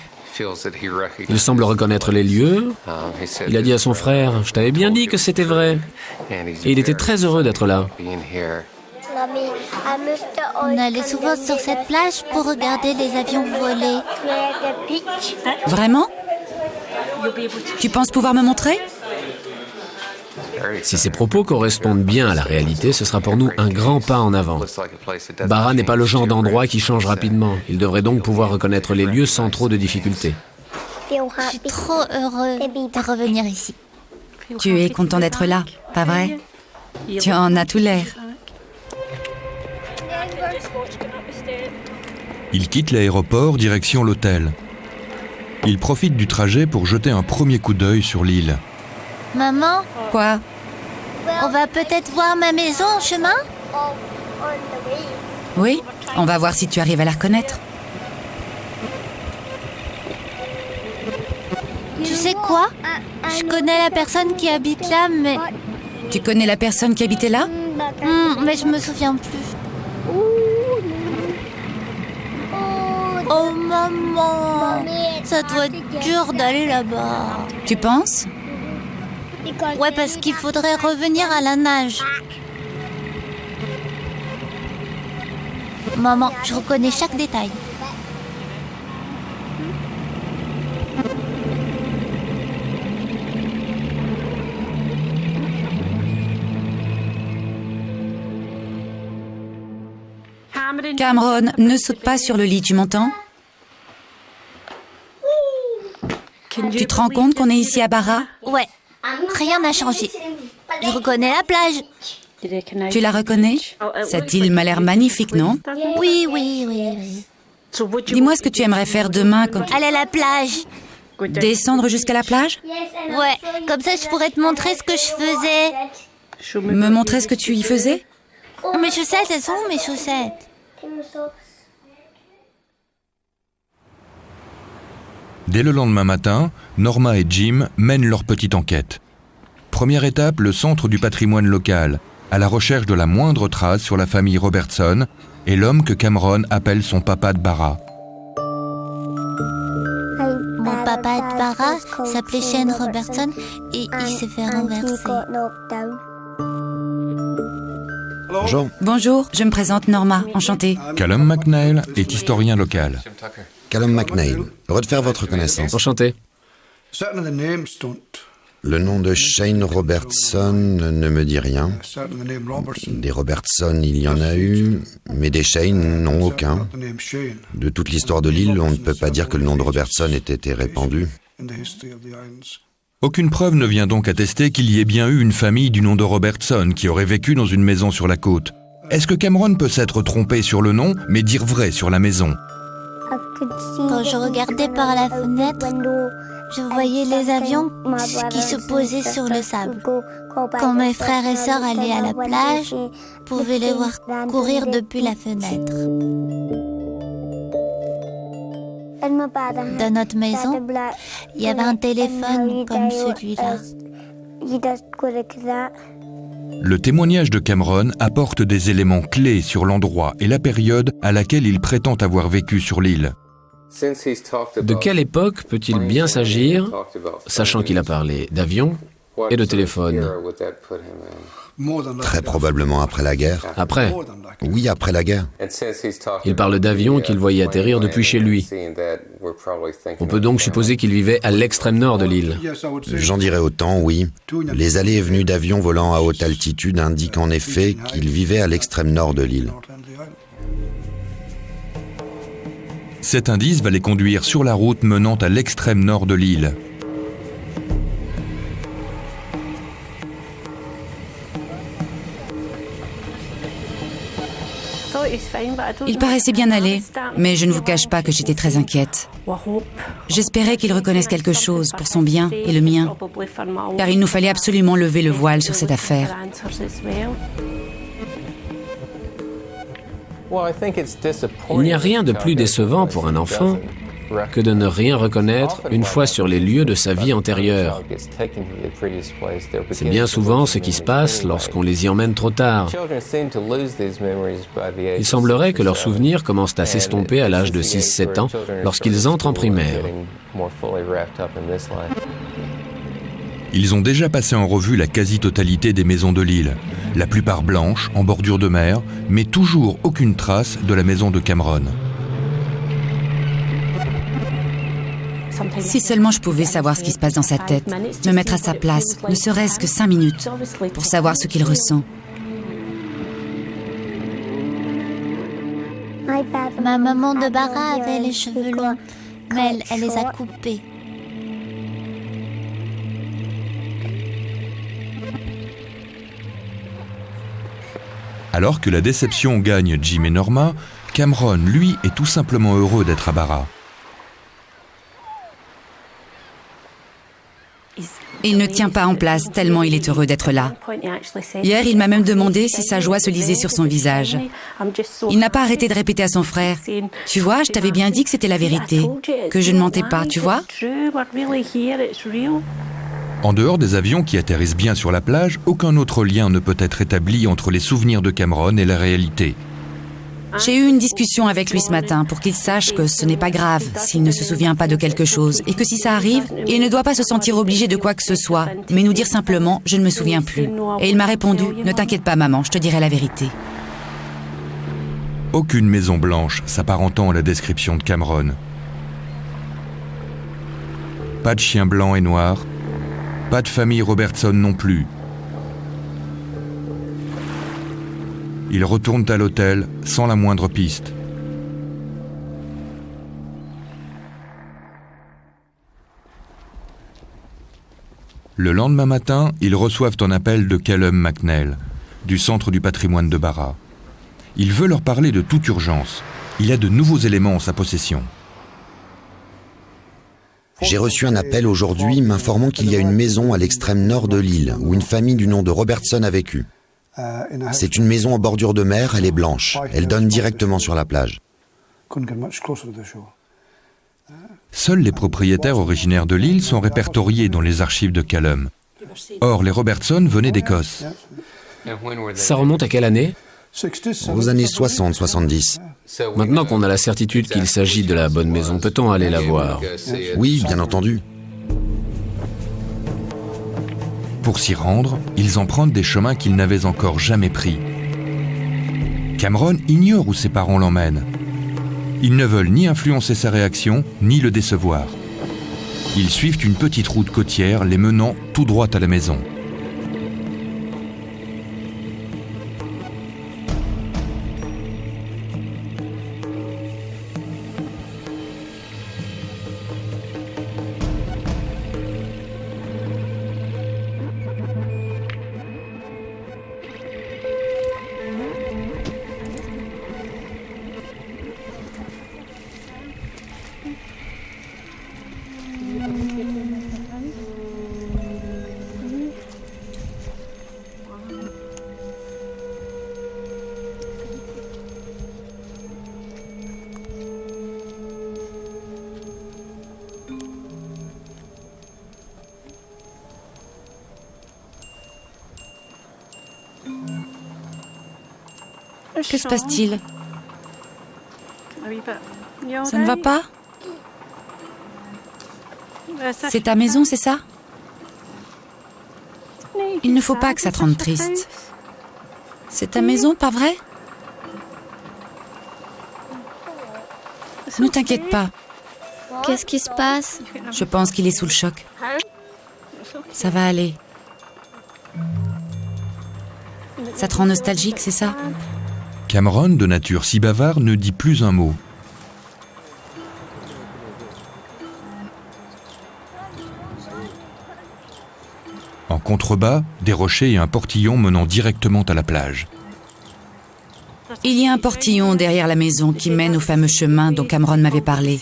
Il semble reconnaître les lieux. Il a dit à son frère « Je t'avais bien dit que c'était vrai ». Et il était très heureux d'être là. On allait souvent sur cette plage pour regarder les avions voler. Vraiment? Tu penses pouvoir me montrer? Si ces propos correspondent bien à la réalité, ce sera pour nous un grand pas en avant. Barra n'est pas le genre d'endroit qui change rapidement. Il devrait donc pouvoir reconnaître les lieux sans trop de difficultés. Je suis trop heureux de revenir ici. Tu es content d'être là, pas vrai? Tu en as tout l'air. Ils quittent l'aéroport, direction l'hôtel. Ils profitent du trajet pour jeter un premier coup d'œil sur l'île. Maman? Quoi? On va peut-être voir ma maison en chemin? Oui, on va voir si tu arrives à la reconnaître. Tu sais quoi? Je connais la personne qui habite là, mais... Tu connais la personne qui habitait là? Mais je me souviens plus. Oh maman, ça doit être dur d'aller là-bas. Tu penses? Ouais, parce qu'il faudrait revenir à la nage. Maman, je reconnais chaque détail. Cameron, ne saute pas sur le lit, tu m'entends? Tu te rends compte qu'on est ici à Barra? Ouais, rien n'a changé. Je reconnais la plage. Tu la reconnais? Cette île m'a l'air magnifique, non? Oui. Dis-moi ce que tu aimerais faire demain quand... Aller à la plage. Descendre jusqu'à la plage? Ouais, comme ça je pourrais te montrer ce que je faisais. Me montrer ce que tu y faisais? Mes chaussettes, elles sont où mes chaussettes? Dès le lendemain matin, Norma et Jim mènent leur petite enquête. Première étape, le centre du patrimoine local, à la recherche de la moindre trace sur la famille Robertson et l'homme que Cameron appelle son papa de Barra. Mon papa de Barra s'appelait Shane Robertson et il s'est fait renverser. Bonjour. Bonjour, je me présente Norma, enchantée. Callum McNeil est historien local. Callum McNeil, refaire votre connaissance. Enchanté. Le nom de Shane Robertson ne me dit rien. Des Robertson, il y en a eu, mais des Shane, non, aucun. De toute l'histoire de l'île, on ne peut pas dire que le nom de Robertson ait été répandu. Aucune preuve ne vient donc attester qu'il y ait bien eu une famille du nom de Robertson qui aurait vécu dans une maison sur la côte. Est-ce que Cameron peut s'être trompé sur le nom, mais dire vrai sur la maison? Quand je regardais par la fenêtre, je voyais les avions qui se posaient sur le sable. Quand mes frères et sœurs allaient à la plage, je pouvais les voir courir depuis la fenêtre. Dans notre maison, il y avait un téléphone comme celui-là. Le témoignage de Cameron apporte des éléments clés sur l'endroit et la période à laquelle il prétend avoir vécu sur l'île. De quelle époque peut-il bien s'agir, sachant qu'il a parlé d'avion et de téléphone? Très probablement après la guerre. Après? Oui, après la guerre. Il parle d'avions qu'il voyait atterrir depuis chez lui. On peut donc supposer qu'il vivait à l'extrême nord de l'île. J'en dirais autant, oui. Les allées et venues d'avions volant à haute altitude indiquent en effet qu'il vivait à l'extrême nord de l'île. Cet indice va les conduire sur la route menant à l'extrême nord de l'île. Il paraissait bien aller, mais je ne vous cache pas que j'étais très inquiète. J'espérais qu'il reconnaisse quelque chose pour son bien et le mien, car il nous fallait absolument lever le voile sur cette affaire. Il n'y a rien de plus décevant pour un enfant que de ne rien reconnaître une fois sur les lieux de sa vie antérieure. C'est bien souvent ce qui se passe lorsqu'on les y emmène trop tard. Il semblerait que leurs souvenirs commencent à s'estomper à l'âge de 6-7 ans lorsqu'ils entrent en primaire. Ils ont déjà passé en revue la quasi-totalité des maisons de l'île, la plupart blanches, en bordure de mer, mais toujours aucune trace de la maison de Cameron. Si seulement je pouvais savoir ce qui se passe dans sa tête, me mettre à sa place, ne serait-ce que 5 minutes, pour savoir ce qu'il ressent. Ma maman de Barra avait les cheveux longs, mais elle les a coupés. Alors que la déception gagne Jim et Norma, Cameron, lui, est tout simplement heureux d'être à Barra. Il ne tient pas en place tellement il est heureux d'être là. Hier, il m'a même demandé si sa joie se lisait sur son visage. Il n'a pas arrêté de répéter à son frère, « Tu vois, je t'avais bien dit que c'était la vérité, que je ne mentais pas, tu vois ?» En dehors des avions qui atterrissent bien sur la plage, aucun autre lien ne peut être établi entre les souvenirs de Cameron et la réalité. J'ai eu une discussion avec lui ce matin pour qu'il sache que ce n'est pas grave s'il ne se souvient pas de quelque chose et que si ça arrive, il ne doit pas se sentir obligé de quoi que ce soit, mais nous dire simplement « je ne me souviens plus ». Et il m'a répondu « ne t'inquiète pas maman, je te dirai la vérité ». Aucune maison blanche s'apparentant à la description de Cameron. Pas de chien blanc et noir, pas de famille Robertson non plus. Ils retournent à l'hôtel sans la moindre piste. Le lendemain matin, ils reçoivent un appel de Callum McNeil, du Centre du patrimoine de Barra. Il veut leur parler de toute urgence. Il a de nouveaux éléments en sa possession. J'ai reçu un appel aujourd'hui m'informant qu'il y a une maison à l'extrême nord de l'île où une famille du nom de Robertson a vécu. C'est une maison en bordure de mer, elle est blanche. Elle donne directement sur la plage. Seuls les propriétaires originaires de l'île sont répertoriés dans les archives de Callum. Or, les Robertson venaient d'Écosse. Ça remonte à quelle année? Aux années 60-70. Maintenant qu'on a la certitude qu'il s'agit de la bonne maison, peut-on aller la voir? Oui, bien entendu. Pour s'y rendre, ils empruntent des chemins qu'ils n'avaient encore jamais pris. Cameron ignore où ses parents l'emmènent. Ils ne veulent ni influencer sa réaction, ni le décevoir. Ils suivent une petite route côtière les menant tout droit à la maison. Que se passe-t-il? Ça ne va pas? C'est ta maison, c'est ça? Il ne faut pas que ça te rende triste. C'est ta maison, pas vrai? Ne t'inquiète pas. Qu'est-ce qui se passe? Je pense qu'il est sous le choc. Ça va aller. Ça te rend nostalgique, c'est ça? Cameron, de nature si bavard, ne dit plus un mot. En contrebas, des rochers et un portillon menant directement à la plage. Il y a un portillon derrière la maison qui mène au fameux chemin dont Cameron m'avait parlé.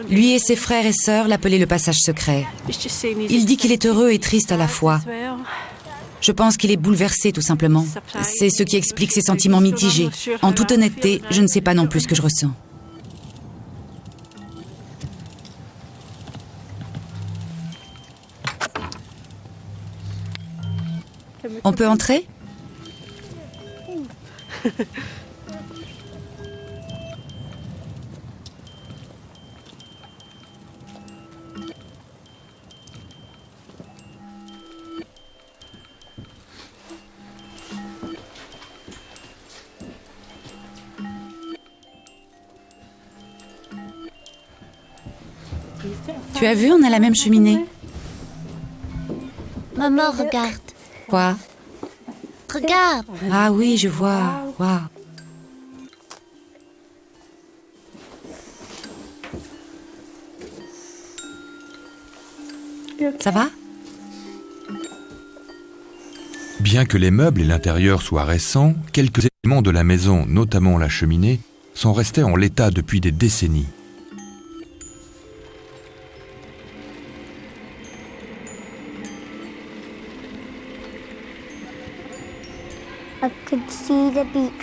Lui et ses frères et sœurs l'appelaient le passage secret. Il dit qu'il est heureux et triste à la fois. Je pense qu'il est bouleversé, tout simplement. C'est ce qui explique ses sentiments mitigés. En toute honnêteté, je ne sais pas non plus ce que je ressens. On peut entrer ? Tu as vu, on a la même cheminée. Maman, regarde. Quoi? Regarde. Ah oui, je vois. Waouh. Ça va? Bien que les meubles et l'intérieur soient récents, quelques éléments de la maison, notamment la cheminée, sont restés en l'état depuis des décennies.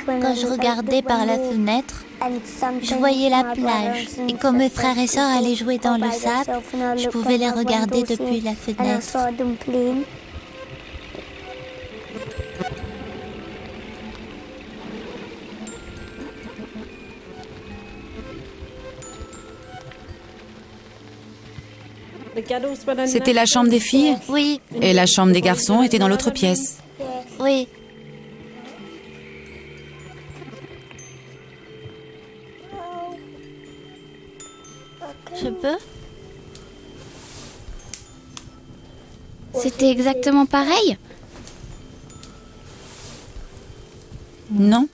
Quand je regardais par la fenêtre, je voyais la plage. Et quand mes frères et sœurs allaient jouer dans le sable, je pouvais les regarder depuis la fenêtre. C'était la chambre des filles? Oui. Et la chambre des garçons était dans l'autre pièce? Oui. Je peux? C'était exactement pareil? Non.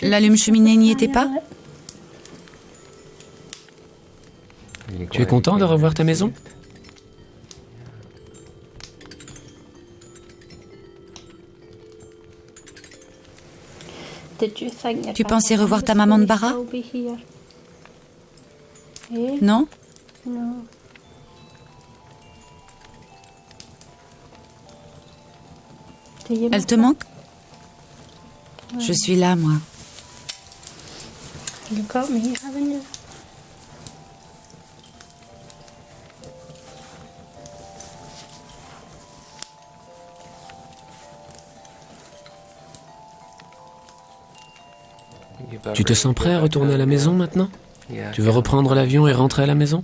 L'allume-cheminée n'y était pas? Tu es content de revoir ta maison? Tu pensais revoir ta maman de Bara? Non? Elle te manque? Je suis là, moi. Tu te sens prêt à retourner à la maison maintenant? Tu veux reprendre l'avion et rentrer à la maison?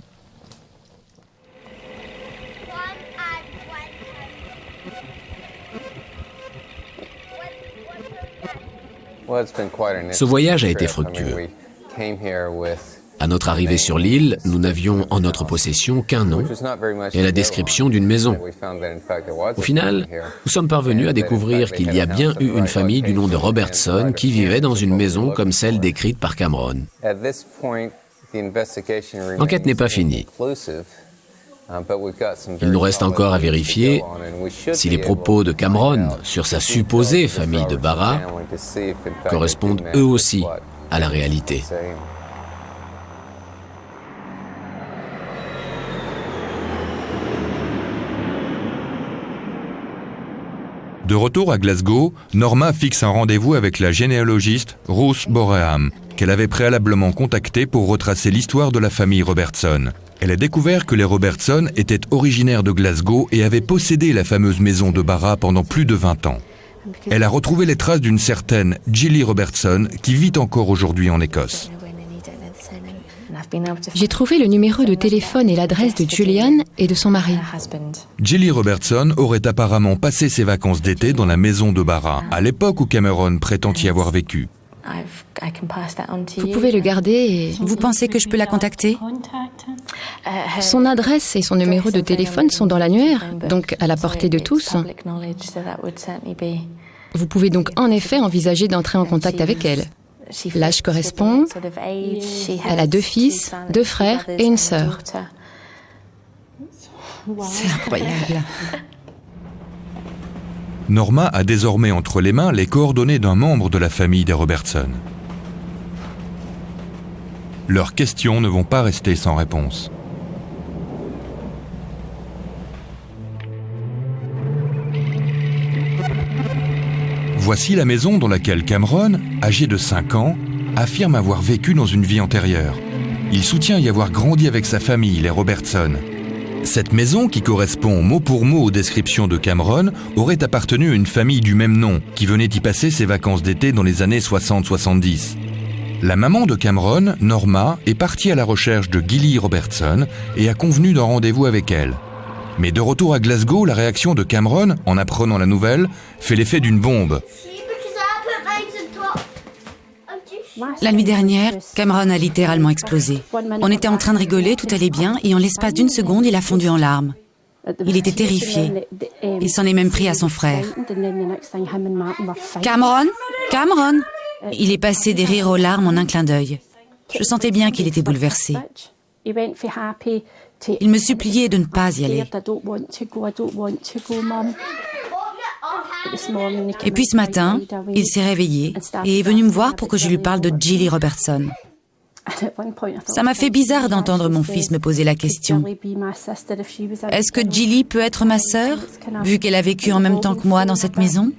Ce voyage a été fructueux. À notre arrivée sur l'île, nous n'avions en notre possession qu'un nom et la description d'une maison. Au final, nous sommes parvenus à découvrir qu'il y a bien eu une famille du nom de Robertson qui vivait dans une maison comme celle décrite par Cameron. L'enquête n'est pas finie. Il nous reste encore à vérifier si les propos de Cameron sur sa supposée famille de Bara correspondent eux aussi à la réalité. De retour à Glasgow, Norma fixe un rendez-vous avec la généalogiste Ruth Boreham, qu'elle avait préalablement contactée pour retracer l'histoire de la famille Robertson. Elle a découvert que les Robertson étaient originaires de Glasgow et avaient possédé la fameuse maison de Bara pendant plus de 20 ans. Elle a retrouvé les traces d'une certaine Gilly Robertson qui vit encore aujourd'hui en Écosse. J'ai trouvé le numéro de téléphone et l'adresse de Julian et de son mari. Gilly Robertson aurait apparemment passé ses vacances d'été dans la maison de Bara, à l'époque où Cameron prétend y avoir vécu. Vous pouvez le garder et... Vous pensez que je peux la contacter? Son adresse et son numéro de téléphone sont dans l'annuaire, donc à la portée de tous. Vous pouvez donc en effet envisager d'entrer en contact avec elle. L'âge correspond. Elle a 2 fils, 2 frères et une sœur. C'est incroyable. Norma a désormais entre les mains les coordonnées d'un membre de la famille des Robertson. Leurs questions ne vont pas rester sans réponse. Voici la maison dans laquelle Cameron, âgé de 5 ans, affirme avoir vécu dans une vie antérieure. Il soutient y avoir grandi avec sa famille, les Robertson. Cette maison, qui correspond mot pour mot aux descriptions de Cameron, aurait appartenu à une famille du même nom, qui venait y passer ses vacances d'été dans les années 60-70. La maman de Cameron, Norma, est partie à la recherche de Gilly Robertson et a convenu d'un rendez-vous avec elle. Mais de retour à Glasgow, la réaction de Cameron, en apprenant la nouvelle, fait l'effet d'une bombe. La nuit dernière, Cameron a littéralement explosé. On était en train de rigoler, tout allait bien, et en l'espace d'une seconde, il a fondu en larmes. Il était terrifié. Il s'en est même pris à son frère. Cameron? Cameron? Il est passé des rires aux larmes en un clin d'œil. Je sentais bien qu'il était bouleversé. Il me suppliait de ne pas y aller. Et puis ce matin, il s'est réveillé et est venu me voir pour que je lui parle de Gilly Robertson. Ça m'a fait bizarre d'entendre mon fils me poser la question. Est-ce que Gilly peut être ma sœur, vu qu'elle a vécu en même temps que moi dans cette maison?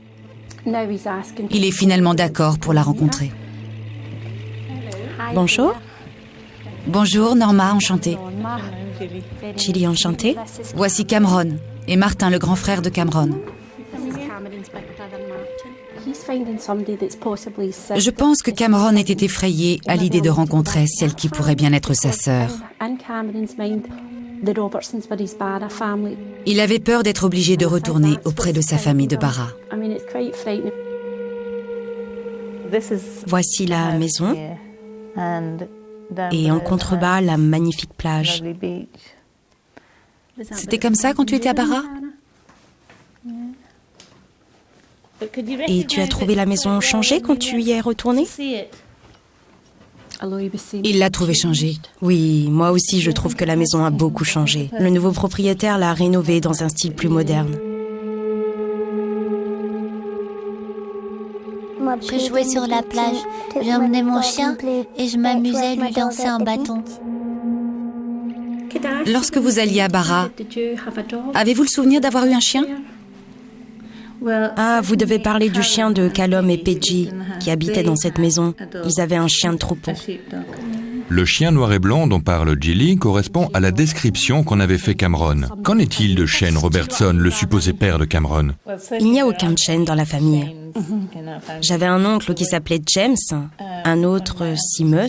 Il est finalement d'accord pour la rencontrer. Bonjour. Bonjour, Norma, enchantée. Gilly, enchantée. Voici Cameron et Martin, le grand frère de Cameron. Je pense que Cameron était effrayé à l'idée de rencontrer celle qui pourrait bien être sa sœur. Il avait peur d'être obligé de retourner auprès de sa famille de Barra. Voici la maison et en contrebas la magnifique plage. C'était comme ça quand tu étais à Barra? Et tu as trouvé la maison changée quand tu y es retourné? Il l'a trouvée changée. Oui, moi aussi je trouve que la maison a beaucoup changé. Le nouveau propriétaire l'a rénovée dans un style plus moderne. Je jouais sur la plage, j'emmenais mon chien et je m'amusais à lui lancer un bâton. Lorsque vous alliez à Barra, avez-vous le souvenir d'avoir eu un chien? Ah, vous devez parler du chien de Callum et Peggy qui habitaient dans cette maison. Ils avaient un chien de troupeau. Le chien noir et blanc dont parle Gilly correspond à la description qu'en avait fait Cameron. Qu'en est-il de Shane Robertson, le supposé père de Cameron? Il n'y a aucun Shane dans la famille. J'avais un oncle qui s'appelait James, un autre Seamus.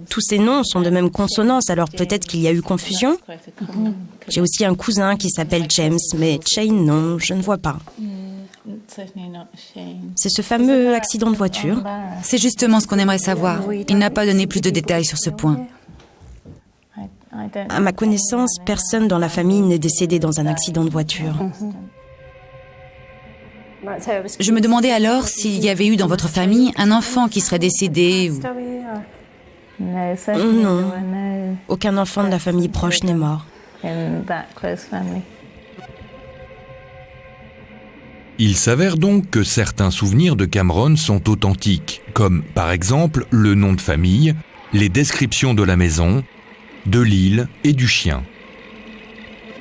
Tous ces noms sont de même consonance, alors peut-être qu'il y a eu confusion. J'ai aussi un cousin qui s'appelle James, mais Shane, non, je ne vois pas. C'est ce fameux accident de voiture. C'est justement ce qu'on aimerait savoir. Il n'a pas donné plus de détails sur ce point. À ma connaissance, personne dans la famille n'est décédé dans un accident de voiture. Je me demandais alors s'il y avait eu dans votre famille un enfant qui serait décédé ou... Non, aucun enfant de la famille proche n'est mort. Il s'avère donc que certains souvenirs de Cameron sont authentiques, comme par exemple le nom de famille, les descriptions de la maison, de l'île et du chien.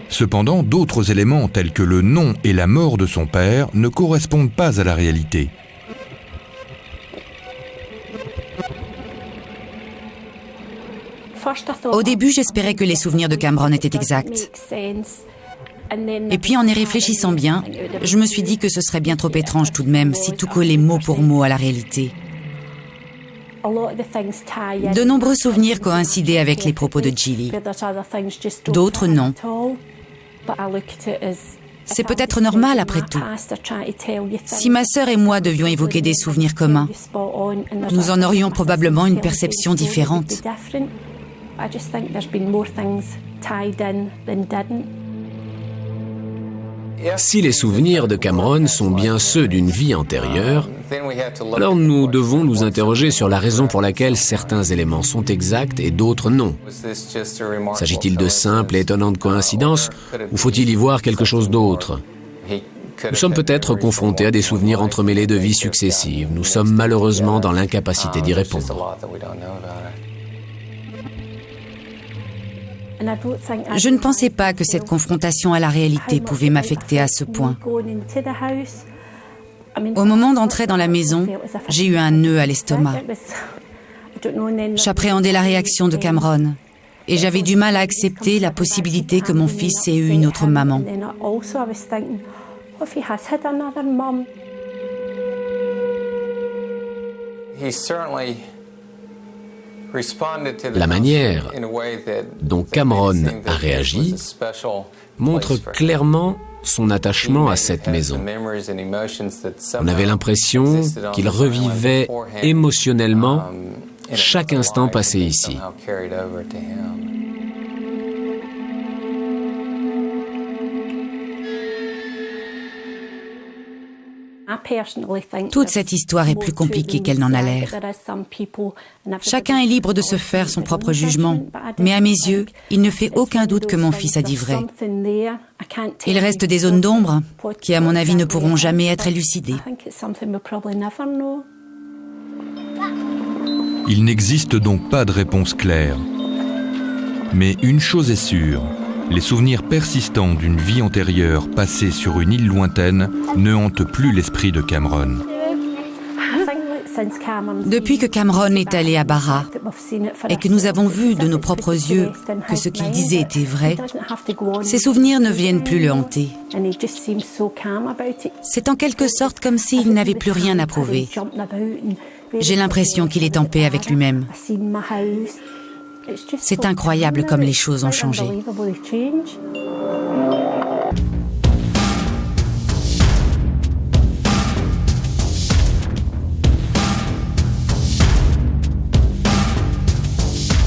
Cependant, d'autres éléments tels que le nom et la mort de son père ne correspondent pas à la réalité. Au début, j'espérais que les souvenirs de Cameron étaient exacts. Et puis, en y réfléchissant bien, je me suis dit que ce serait bien trop étrange tout de même si tout collait mot pour mot à la réalité. De nombreux souvenirs coïncidaient avec les propos de Gilly. D'autres non. C'est peut-être normal après tout. Si ma sœur et moi devions évoquer des souvenirs communs, nous en aurions probablement une perception différente. Si les souvenirs de Cameron sont bien ceux d'une vie antérieure, alors nous devons nous interroger sur la raison pour laquelle certains éléments sont exacts et d'autres non. S'agit-il de simples et étonnantes coïncidences ou faut-il y voir quelque chose d'autre? Nous sommes peut-être confrontés à des souvenirs entremêlés de vies successives. Nous sommes malheureusement dans l'incapacité d'y répondre. Je ne pensais pas que cette confrontation à la réalité pouvait m'affecter à ce point. Au moment d'entrer dans la maison, j'ai eu un nœud à l'estomac. J'appréhendais la réaction de Cameron et j'avais du mal à accepter la possibilité que mon fils ait eu une autre maman. La manière dont Cameron a réagi montre clairement son attachement à cette maison. On avait l'impression qu'il revivait émotionnellement chaque instant passé ici. Toute cette histoire est plus compliquée qu'elle n'en a l'air. Chacun est libre de se faire son propre jugement, mais à mes yeux, il ne fait aucun doute que mon fils a dit vrai. Il reste des zones d'ombre qui, à mon avis, ne pourront jamais être élucidées. Il n'existe donc pas de réponse claire. Mais une chose est sûre, les souvenirs persistants d'une vie antérieure passée sur une île lointaine ne hantent plus l'esprit de Cameron. Depuis que Cameron est allé à Barra et que nous avons vu de nos propres yeux que ce qu'il disait était vrai, ses souvenirs ne viennent plus le hanter. C'est en quelque sorte comme s'il n'avait plus rien à prouver. J'ai l'impression qu'il est en paix avec lui-même. C'est incroyable comme les choses ont changé.